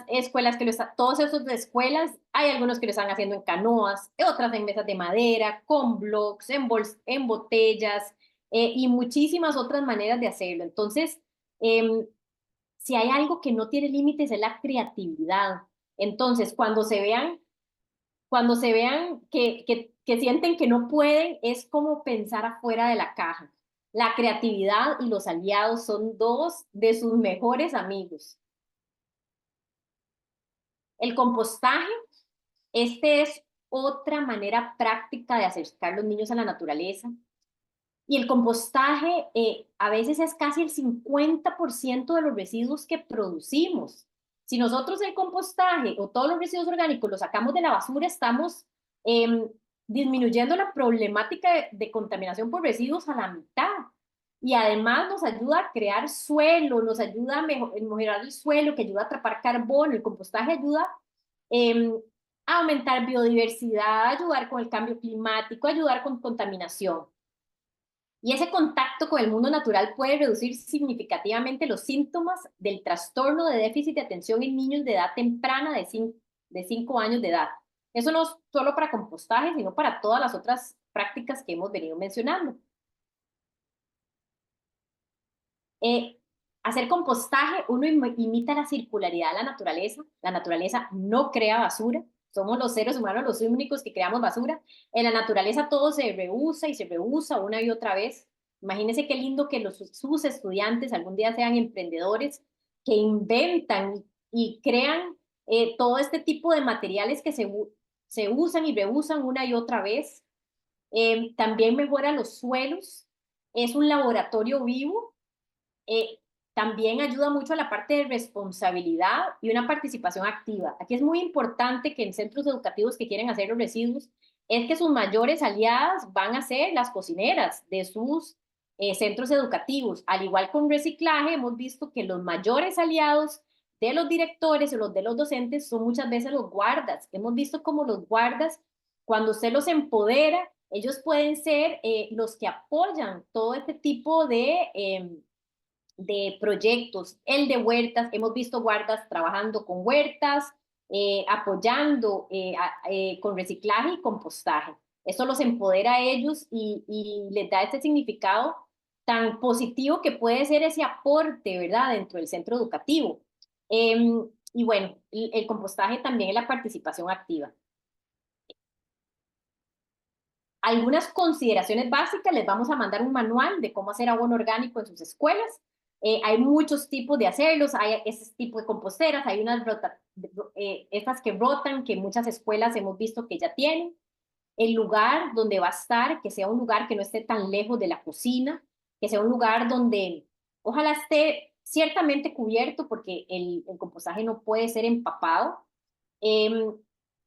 A: escuelas que todos esos de escuelas, hay algunos que lo están haciendo en canoas, otras en mesas de madera, con blocks, en botellas, y muchísimas otras maneras de hacerlo. Entonces, si hay algo que no tiene límites es la creatividad. Entonces, cuando se vean que sienten que no pueden, es como pensar afuera de la caja. La creatividad y los aliados son dos de sus mejores amigos. El compostaje Este es otra manera práctica de acercar a los niños a la naturaleza. Y el compostaje a veces es casi el 50% de los residuos que producimos. Si nosotros el compostaje o todos los residuos orgánicos los sacamos de la basura, estamos disminuyendo la problemática de contaminación por residuos a la mitad. Y además nos ayuda a crear suelo, nos ayuda a mejorar el suelo, que ayuda a atrapar carbono. El compostaje ayuda a aumentar biodiversidad, a ayudar con el cambio climático, a ayudar con contaminación. Y ese contacto con el mundo natural puede reducir significativamente los síntomas del trastorno de déficit de atención en niños de edad temprana de 5 años de edad. Eso no es solo para compostaje, sino para todas las otras prácticas que hemos venido mencionando. Hacer compostaje, uno imita la circularidad de la naturaleza. La naturaleza no crea basura. Somos los seres humanos los únicos que creamos basura. En la naturaleza todo se reusa y se reusa una y otra vez. Imagínense qué lindo que sus estudiantes algún día sean emprendedores que inventan y crean todo este tipo de materiales que se usan y reusan una y otra vez. También mejora los suelos. Es un laboratorio vivo. También ayuda mucho a la parte de responsabilidad y una participación activa. Aquí es muy importante que en centros educativos que quieren hacer los residuos, es que sus mayores aliadas van a ser las cocineras de sus centros educativos. Al igual con reciclaje, hemos visto que los mayores aliados de los directores o los de los docentes son muchas veces los guardas. Hemos visto como los guardas, cuando usted los empodera, ellos pueden ser los que apoyan todo este tipo de proyectos. El de huertas, hemos visto guardas trabajando con huertas, apoyando con reciclaje y compostaje. Eso los empodera a ellos y les da este significado tan positivo que puede ser ese aporte, ¿verdad?, dentro del centro educativo. Y bueno, el compostaje también es la participación activa. Algunas consideraciones básicas, les vamos a mandar un manual de cómo hacer abono orgánico en sus escuelas. Hay muchos tipos de hacerlos, hay ese tipo de composteras, hay unas estas que brotan, que muchas escuelas hemos visto que ya tienen. El lugar donde va a estar, que sea un lugar que no esté tan lejos de la cocina, que sea un lugar donde ojalá esté ciertamente cubierto, porque el compostaje no puede ser empapado.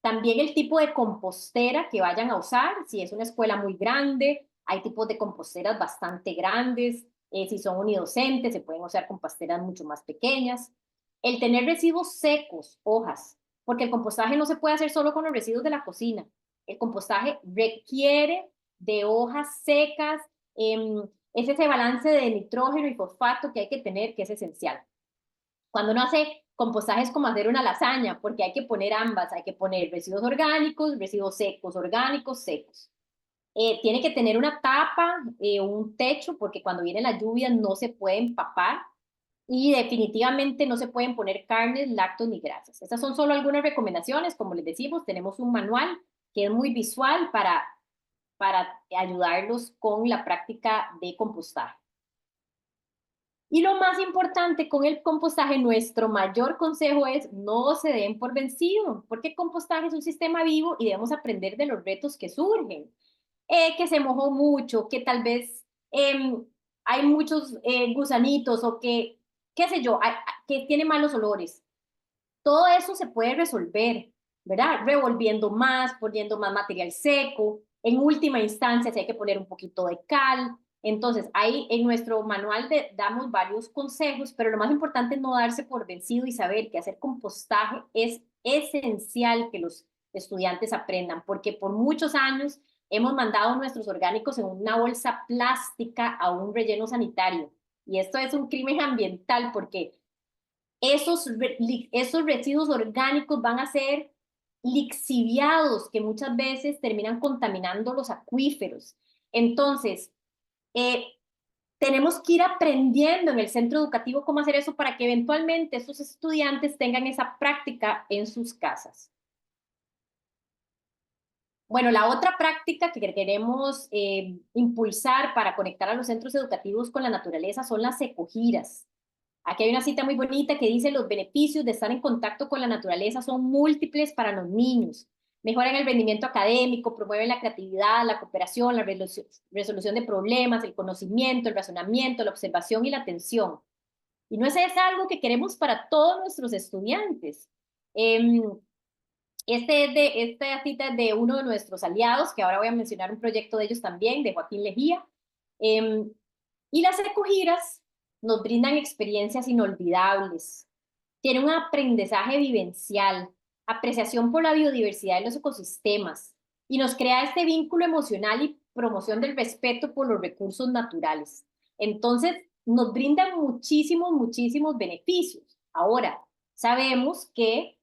A: También el tipo de compostera que vayan a usar, si es una escuela muy grande, hay tipos de composteras bastante grandes. Si son unidocentes, se pueden usar composteras mucho más pequeñas. El tener residuos secos, hojas, porque el compostaje no se puede hacer solo con los residuos de la cocina. El compostaje requiere de hojas secas, es ese balance de nitrógeno y fosfato que hay que tener, que es esencial. Cuando uno hace compostaje es como hacer una lasaña, porque hay que poner ambas, hay que poner residuos orgánicos, residuos secos, orgánicos, secos. Tiene que tener una tapa, un techo, porque cuando vienen las lluvias no se puede empapar y definitivamente no se pueden poner carnes, lácteos ni grasas. Estas son solo algunas recomendaciones. Como les decimos, tenemos un manual que es muy visual para ayudarlos con la práctica de compostaje. Y lo más importante con el compostaje, nuestro mayor consejo es no se den por vencido, porque el compostaje es un sistema vivo y debemos aprender de los retos que surgen. Que se mojó mucho, que tal vez hay muchos gusanitos o que, qué sé yo, que tiene malos olores. Todo eso se puede resolver, ¿verdad? Revolviendo más, poniendo más material seco. En última instancia, si hay que poner un poquito de cal. Entonces, ahí en nuestro manual damos varios consejos, pero lo más importante es no darse por vencido y saber que hacer compostaje es esencial que los estudiantes aprendan, porque por muchos años hemos mandado nuestros orgánicos en una bolsa plástica a un relleno sanitario. Y esto es un crimen ambiental porque esos residuos orgánicos van a ser lixiviados, que muchas veces terminan contaminando los acuíferos. Entonces, tenemos que ir aprendiendo en el centro educativo cómo hacer eso para que eventualmente esos estudiantes tengan esa práctica en sus casas. Bueno, la otra práctica que queremos impulsar para conectar a los centros educativos con la naturaleza son las ecogiras. Aquí hay una cita muy bonita que dice: los beneficios de estar en contacto con la naturaleza son múltiples para los niños. mejoran el rendimiento académico, promueven la creatividad, la cooperación, la resolución de problemas, el conocimiento, el razonamiento, la observación y la atención. Y no es algo que queremos para todos nuestros estudiantes. Esta cita es de uno de nuestros aliados, que ahora voy a mencionar un proyecto de ellos también, de Joaquín Lejía. Y las ecogiras nos brindan experiencias inolvidables. Tienen un aprendizaje vivencial, apreciación por la biodiversidad de los ecosistemas, y nos crea este vínculo emocional y promoción del respeto por los recursos naturales. Entonces, nos brindan muchísimos, muchísimos beneficios. Ahora, sabemos que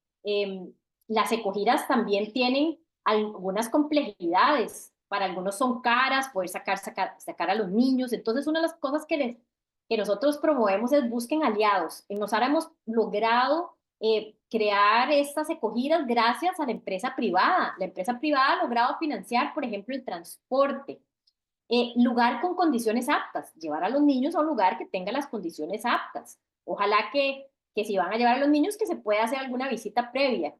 A: las ecogiras también tienen algunas complejidades. Para algunos son caras, poder sacar a los niños. Entonces, una de las cosas que nosotros promovemos es busquen aliados. En Nosara hemos logrado crear estas ecogidas gracias a la empresa privada. La empresa privada ha logrado financiar, por ejemplo, el transporte. Lugar con condiciones aptas, llevar a los niños a un lugar que tenga las condiciones aptas. Ojalá que si van a llevar a los niños, que se pueda hacer alguna visita previa.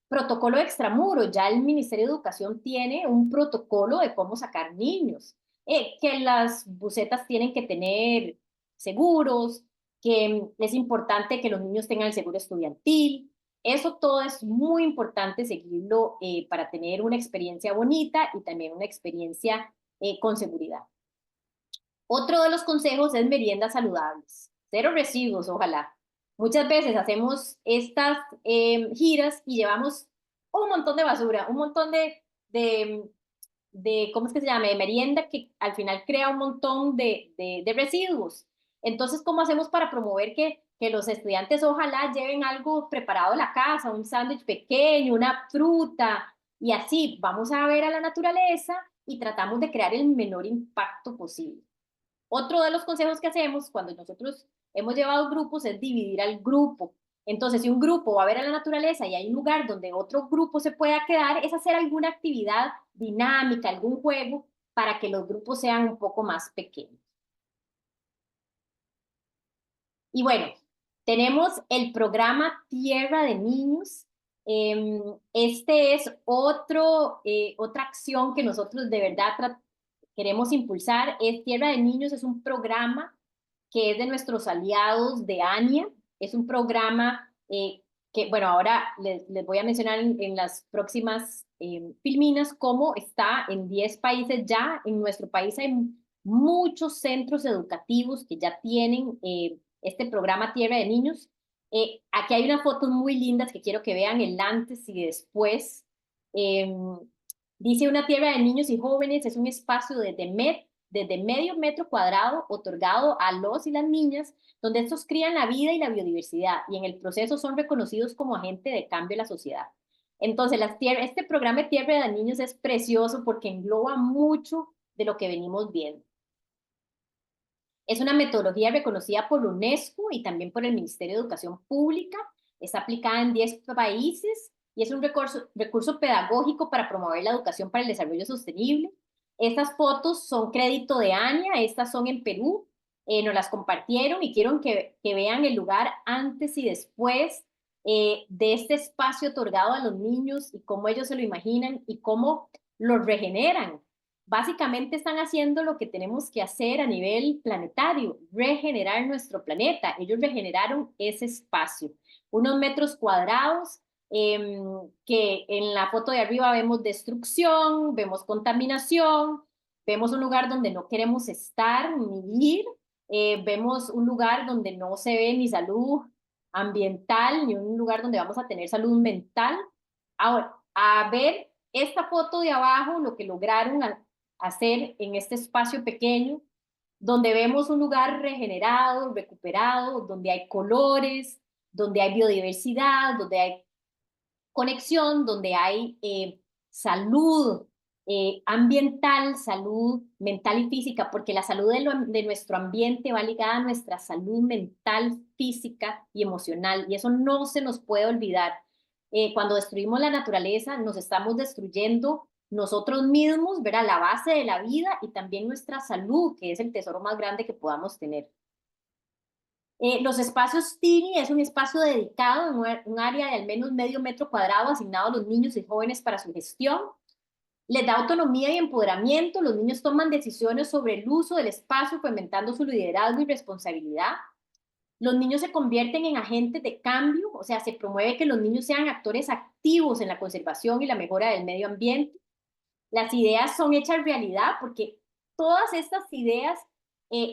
A: Protocolo extramuros, ya el Ministerio de Educación tiene un protocolo de cómo sacar niños, que las busetas tienen que tener seguros, que es importante que los niños tengan el seguro estudiantil. Eso todo es muy importante seguirlo para tener una experiencia bonita y también una experiencia con seguridad. Otro de los consejos es meriendas saludables, 0 residuos, ojalá. Muchas veces hacemos estas giras y llevamos un montón de basura, un montón ¿cómo es que se llama? De merienda, que al final crea un montón de residuos. Entonces, ¿cómo hacemos para promover que los estudiantes ojalá lleven algo preparado a la casa, un sándwich pequeño, una fruta, y así vamos a ver a la naturaleza y tratamos de crear el menor impacto posible? Otro de los consejos que hacemos cuando nosotros hemos llevado grupos es dividir al grupo. Entonces, si un grupo va a ver a la naturaleza y hay un lugar donde otro grupo se pueda quedar, es hacer alguna actividad dinámica, algún juego, para que los grupos sean un poco más pequeños. Y bueno, tenemos el programa Tierra de Niños. Este es otra acción que nosotros de verdad queremos impulsar. Tierra de Niños es un programa que es de nuestros aliados de ANIA. Es un programa que, bueno, ahora les voy a mencionar en las próximas filminas cómo está en 10 países ya. En nuestro país hay muchos centros educativos que ya tienen este programa Tierra de Niños. Aquí hay unas fotos muy lindas que quiero que vean el antes y después. Dice: una tierra de niños y jóvenes es un espacio desde medio metro cuadrado otorgado a los y las niñas, donde estos crían la vida y la biodiversidad, y en el proceso son reconocidos como agente de cambio en la sociedad. Entonces, este programa de Tierra de Niños es precioso porque engloba mucho de lo que venimos viendo. Es una metodología reconocida por la UNESCO y también por el Ministerio de Educación Pública. Está aplicada en 10 países y es un recurso pedagógico para promover la educación para el desarrollo sostenible. Estas fotos son crédito de ANIA, estas son en Perú, nos las compartieron y quiero que vean el lugar antes y después de este espacio otorgado a los niños y cómo ellos se lo imaginan y cómo lo regeneran. Básicamente están haciendo lo que tenemos que hacer a nivel planetario, regenerar nuestro planeta. Ellos regeneraron ese espacio, unos metros cuadrados, que en la foto de arriba vemos destrucción, vemos contaminación, vemos un lugar donde no queremos estar ni ir, vemos un lugar donde no se ve ni salud ambiental, ni un lugar donde vamos a tener salud mental. Ahora, a ver esta foto de abajo, lo que lograron hacer en este espacio pequeño, donde vemos un lugar regenerado, recuperado, donde hay colores, donde hay biodiversidad, donde hay conexión, donde hay salud ambiental, salud mental y física, porque la salud de nuestro ambiente va ligada a nuestra salud mental, física y emocional, y eso no se nos puede olvidar. Cuando destruimos la naturaleza, nos estamos destruyendo nosotros mismos, ¿verdad? La base de la vida y también nuestra salud, que es el tesoro más grande que podamos tener. Los espacios Tini es un espacio dedicado en un área de al menos medio metro cuadrado asignado a los niños y jóvenes para su gestión. Les da autonomía y empoderamiento. Los niños toman decisiones sobre el uso del espacio, fomentando su liderazgo y responsabilidad. Los niños se convierten en agentes de cambio, o sea, se promueve que los niños sean actores activos en la conservación y la mejora del medio ambiente. Las ideas son hechas realidad porque todas estas ideas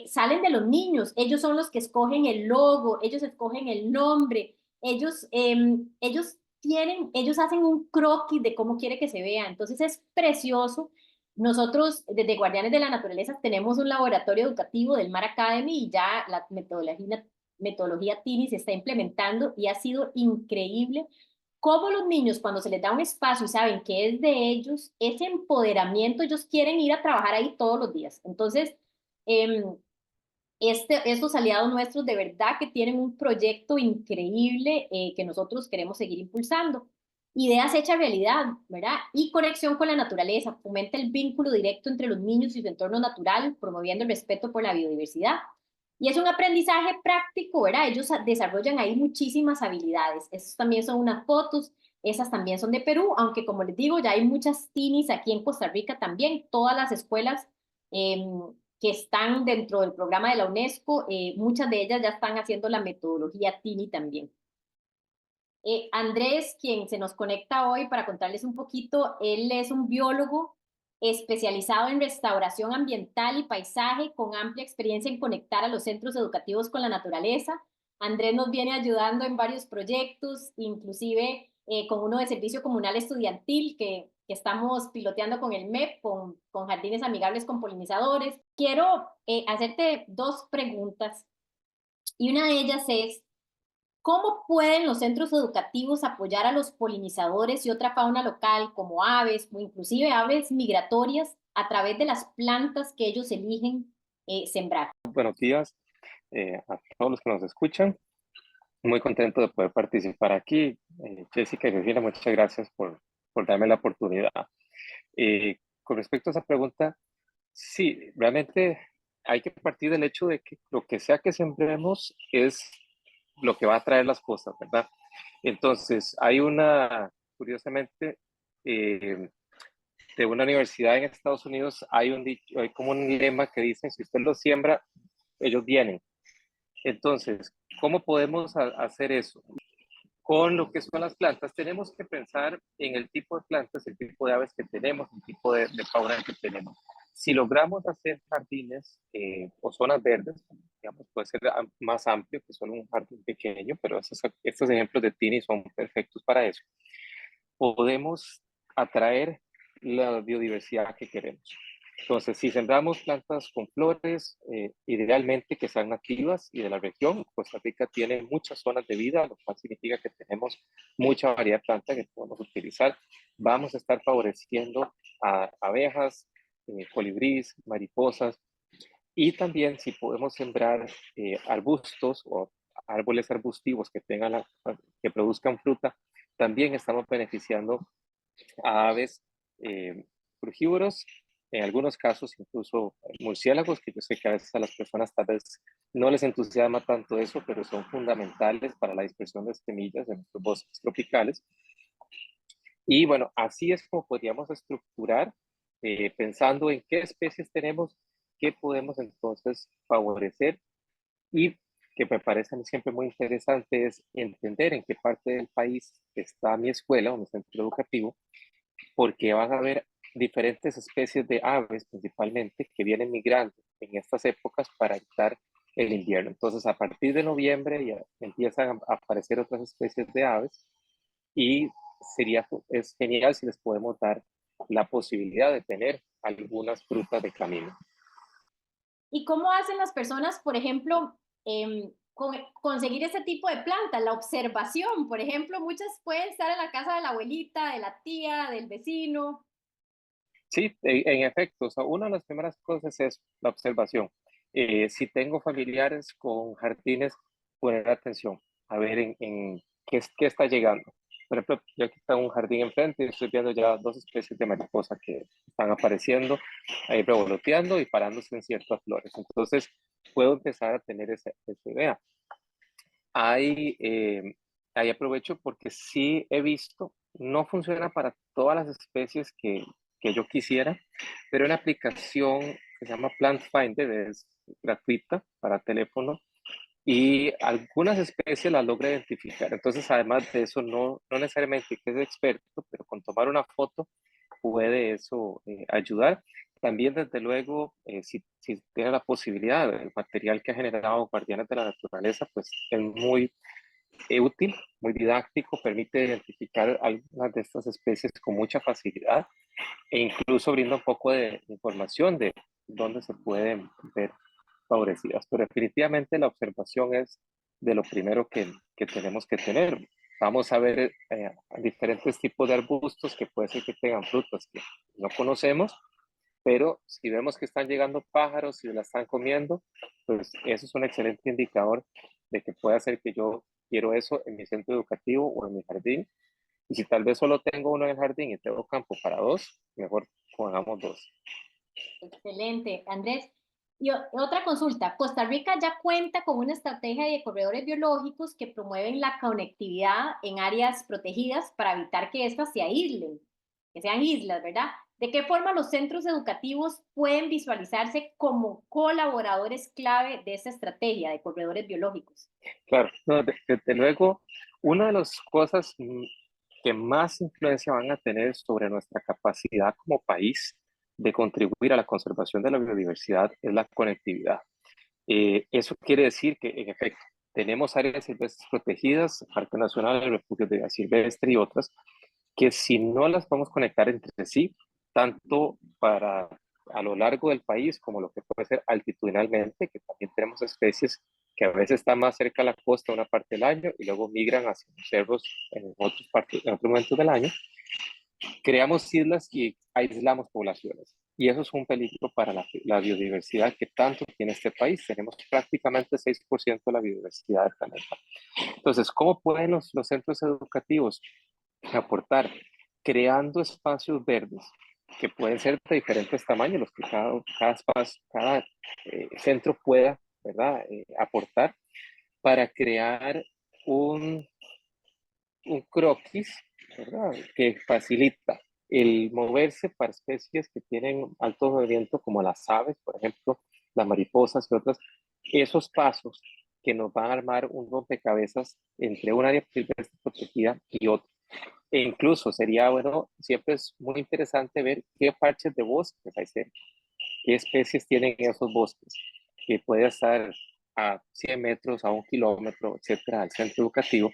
A: salen de los niños. Ellos son los que escogen el logo, ellos escogen el nombre, ellos hacen un croquis de cómo quiere que se vea. Entonces es precioso. Nosotros desde Guardianes de la Naturaleza tenemos un laboratorio educativo del Mar Academy y ya la metodología TINI se está implementando y ha sido increíble cómo los niños, cuando se les da un espacio y saben que es de ellos, ese empoderamiento, ellos quieren ir a trabajar ahí todos los días. Entonces, estos aliados nuestros de verdad que tienen un proyecto increíble que nosotros queremos seguir impulsando. Ideas hechas realidad, ¿verdad? Y conexión con la naturaleza, fomenta el vínculo directo entre los niños y su entorno natural, promoviendo el respeto por la biodiversidad. Y es un aprendizaje práctico, ¿verdad? Ellos desarrollan ahí muchísimas habilidades. Esas también son unas fotos, esas también son de Perú, aunque como les digo, ya hay muchas TINIs aquí en Costa Rica también. Todas las escuelas que están dentro del programa de la UNESCO, muchas de ellas ya están haciendo la metodología TINI también. Andrés, quien se nos conecta hoy para contarles un poquito, él es un biólogo especializado en restauración ambiental y paisaje, con amplia experiencia en conectar a los centros educativos con la naturaleza. Andrés nos viene ayudando en varios proyectos, inclusive con uno de servicio comunal estudiantil que estamos piloteando con el MEP, con jardines amigables con polinizadores. Quiero hacerte dos preguntas y una de ellas es, ¿cómo pueden los centros educativos apoyar a los polinizadores y otra fauna local, como aves o inclusive aves migratorias, a través de las plantas que ellos eligen sembrar?
G: Buenos días a todos los que nos escuchan. Muy contento de poder participar aquí. Jessica y Regina, muchas gracias por darme la oportunidad. Con respecto a esa pregunta, sí, realmente hay que partir del hecho de que lo que sea que sembremos es lo que va a traer las cosas, ¿verdad? Entonces, hay curiosamente, de una universidad en Estados Unidos, hay como un lema que dice, si usted los siembra, ellos vienen. Entonces, ¿cómo podemos hacer eso? Con lo que son las plantas, tenemos que pensar en el tipo de plantas, el tipo de aves que tenemos, el tipo de fauna que tenemos. Si logramos hacer jardines o zonas verdes, digamos, puede ser más amplio que solo un jardín pequeño, pero estos ejemplos de Tini son perfectos para eso. Podemos atraer la biodiversidad que queremos. Entonces, si sembramos plantas con flores, idealmente que sean nativas y de la región, Costa Rica tiene muchas zonas de vida, lo cual significa que tenemos mucha variedad de plantas que podemos utilizar. Vamos a estar favoreciendo a abejas, colibríes, mariposas, y también si podemos sembrar arbustos o árboles arbustivos que produzcan fruta, también estamos beneficiando a aves frugívoros, en algunos casos incluso murciélagos, que yo sé que a veces a las personas tal vez no les entusiasma tanto eso, pero son fundamentales para la dispersión de semillas en nuestros bosques tropicales. Y bueno, así es como podríamos estructurar, pensando en qué especies tenemos, qué podemos entonces favorecer, y que me parece a mí siempre muy interesante es entender en qué parte del país está mi escuela o mi centro educativo, porque van a haber diferentes especies de aves principalmente que vienen migrando en estas épocas para evitar el invierno. Entonces, a partir de noviembre ya empiezan a aparecer otras especies de aves y es genial si les podemos dar la posibilidad de tener algunas frutas de camino.
A: ¿Y cómo hacen las personas, por ejemplo, conseguir ese tipo de plantas? La observación, por ejemplo, muchas pueden estar en la casa de la abuelita, de la tía, del vecino.
G: Sí, en efecto, o sea, una de las primeras cosas es la observación. Si tengo familiares con jardines, poner atención, a ver en qué está llegando. Por ejemplo, yo aquí está un jardín enfrente y estoy viendo ya 2 especies de mariposa que están apareciendo, ahí revoloteando y parándose en ciertas flores. Entonces, puedo empezar a tener esa idea. ahí aprovecho porque sí he visto, no funciona para todas las especies que yo quisiera, pero una aplicación que se llama Plant Finder es gratuita para teléfono y algunas especies las logra identificar. Entonces, además de eso, no necesariamente que es experto, pero con tomar una foto puede eso ayudar. También, desde luego, si tiene la posibilidad, el material que ha generado Guardianes de la Naturaleza, pues es muy útil, muy didáctico, permite identificar algunas de estas especies con mucha facilidad e incluso brinda un poco de información de dónde se pueden ver favorecidas. Pero definitivamente la observación es de lo primero que tenemos que tener. Vamos a ver diferentes tipos de arbustos que puede ser que tengan frutas que no conocemos, pero si vemos que están llegando pájaros y la están comiendo, pues eso es un excelente indicador de que puede ser que yo quiero eso en mi centro educativo o en mi jardín. Y si tal vez solo tengo uno en el jardín y tengo campo para dos, mejor pongamos dos.
A: Excelente, Andrés. Y otra consulta, Costa Rica ya cuenta con una estrategia de corredores biológicos que promueven la conectividad en áreas protegidas para evitar que éstas se aíslen, que sean islas, ¿verdad? ¿De qué forma los centros educativos pueden visualizarse como colaboradores clave de esta estrategia de corredores biológicos?
G: Claro, no, desde luego, una de las cosas que más influencia van a tener sobre nuestra capacidad como país de contribuir a la conservación de la biodiversidad es la conectividad. Eso quiere decir que, en efecto, tenemos áreas silvestres protegidas, Parque Nacional, Refugios de Vida Silvestre y otras, que si no las vamos a conectar entre sí, tanto para a lo largo del país como lo que puede ser altitudinalmente, que también tenemos especies que a veces están más cerca a la costa una parte del año y luego migran hacia los cerros en otros momentos del año, creamos islas y aislamos poblaciones. Y eso es un peligro para la biodiversidad que tanto tiene este país. Tenemos prácticamente 6% de la biodiversidad del planeta. Entonces, ¿cómo pueden los centros educativos aportar? Creando espacios verdes que pueden ser de diferentes tamaños, los que cada centro pueda, ¿verdad? Aportar para crear un croquis, ¿verdad? Que facilita el moverse para especies que tienen alto movimiento, como las aves, por ejemplo, las mariposas y otras. Esos pasos que nos van a armar un rompecabezas entre un área silvestre protegida y otra. E incluso sería bueno, siempre es muy interesante ver qué parches de bosques hay cerca, qué especies tienen esos bosques, que puede estar a 100 metros, a 1 kilómetro, etcétera, al centro educativo,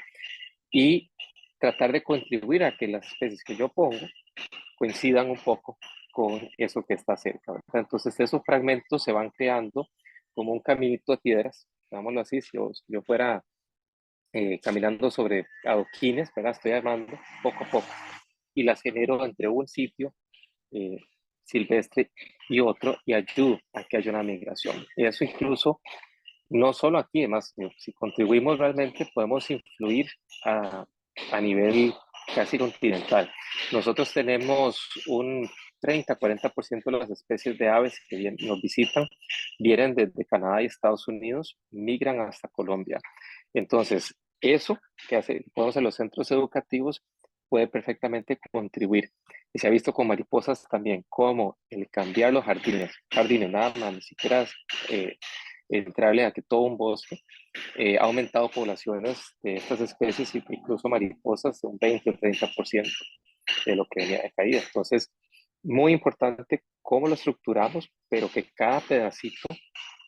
G: y tratar de contribuir a que las especies que yo pongo coincidan un poco con eso que está cerca, ¿verdad? Entonces esos fragmentos se van creando como un caminito de piedras, digámoslo así. Si yo fuera caminando sobre adoquines, ¿verdad? Estoy armando poco a poco y las genero entre un sitio eh, silvestre y otro, y ayudo a que haya una migración. Y eso incluso, no solo aquí, además, si contribuimos realmente, podemos influir a nivel casi continental. Nosotros tenemos un 30-40% de las especies de aves que nos visitan, vienen desde Canadá y Estados Unidos, migran hasta Colombia. Entonces, eso que podemos en los centros educativos puede perfectamente contribuir. Y se ha visto con mariposas también, como el cambiar los jardines nada más, ni siquiera entrarle a que todo un bosque, ha aumentado poblaciones de estas especies, incluso mariposas, de un 20 o 30% de lo que venía de caída. Entonces, muy importante cómo lo estructuramos, pero que cada pedacito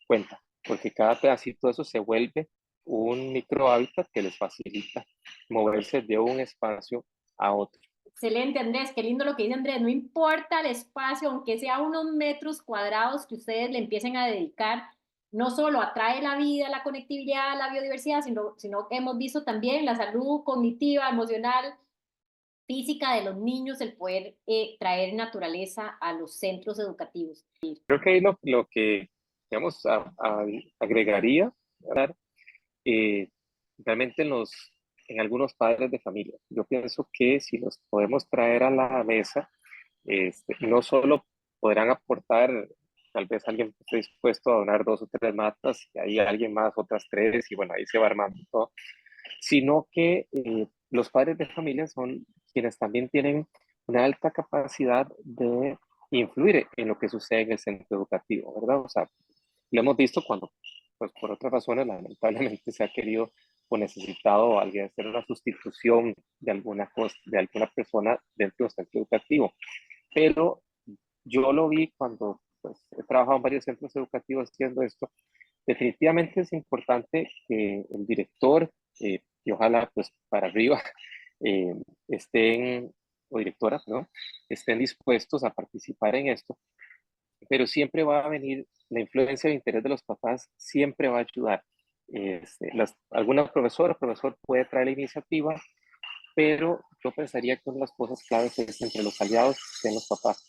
G: cuenta, porque cada pedacito de eso se vuelve un micro hábitat que les facilita moverse de un espacio a otro.
A: Excelente, Andrés, qué lindo lo que dice Andrés. No importa el espacio, aunque sea unos metros cuadrados que ustedes le empiecen a dedicar, no solo atrae la vida, la conectividad, la biodiversidad, sino que hemos visto también la salud cognitiva, emocional, física de los niños, el poder traer naturaleza a los centros educativos.
G: Creo que ahí lo que, digamos, agregaría, ¿verdad? Realmente en algunos padres de familia. Yo pienso que si los podemos traer a la mesa, no solo podrán aportar tal vez alguien esté dispuesto a donar 2 o 3 matas, y ahí alguien más otras 3, y bueno, ahí se va armando todo, sino que los padres de familia son quienes también tienen una alta capacidad de influir en lo que sucede en el centro educativo, ¿verdad? O sea, lo hemos visto cuando, pues por otras razones, lamentablemente se ha querido o necesitado alguien hacer una sustitución de alguna cosa, de alguna persona dentro del centro educativo. Pero yo lo vi cuando pues, he trabajado en varios centros educativos haciendo esto. Definitivamente es importante que el director, y ojalá pues para arriba, eh, estén, o directora, ¿no? Estén dispuestos a participar en esto, pero siempre va a venir la influencia del interés de los papás, siempre va a ayudar. Alguna profesora o profesor puede traer la iniciativa, pero yo pensaría que una de las cosas claves es entre los aliados estén los papás,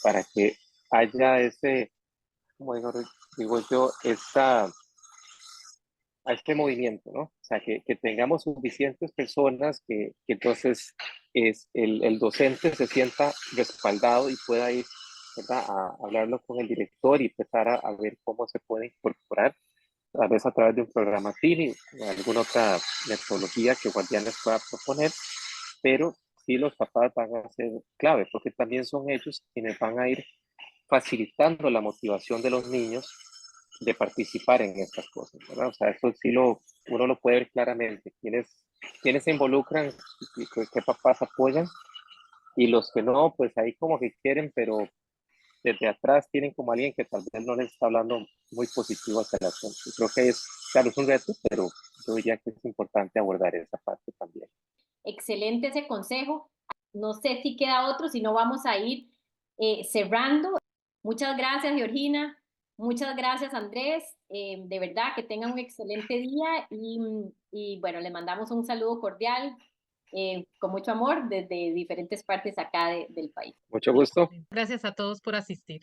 G: para que haya ese, bueno, digo yo, a este movimiento, ¿no? O sea, que tengamos suficientes personas que entonces el docente se sienta respaldado y pueda ir, ¿verdad? A hablarlo con el director y empezar a ver cómo se puede incorporar, tal vez a través de un programa TINI o alguna otra metodología que Guardianes pueda proponer, pero sí los papás van a ser clave, porque también son ellos quienes van a ir facilitando la motivación de los niños de participar en estas cosas, ¿verdad? O sea, eso sí uno lo puede ver claramente, quiénes se involucran, qué papás apoyan, y los que no, pues ahí como que quieren, pero desde atrás tienen como alguien que tal vez no les está hablando muy positivo hacia la asunto. Creo que claro, es un reto, pero yo diría que es importante abordar esa parte también.
A: Excelente ese consejo. No sé si queda otro, si no vamos a ir cerrando. Muchas gracias, Georgina. Muchas gracias, Andrés. De verdad, que tengan un excelente día y bueno, le mandamos un saludo cordial, con mucho amor desde diferentes partes acá del país.
G: Mucho gusto.
H: Gracias a todos por asistir.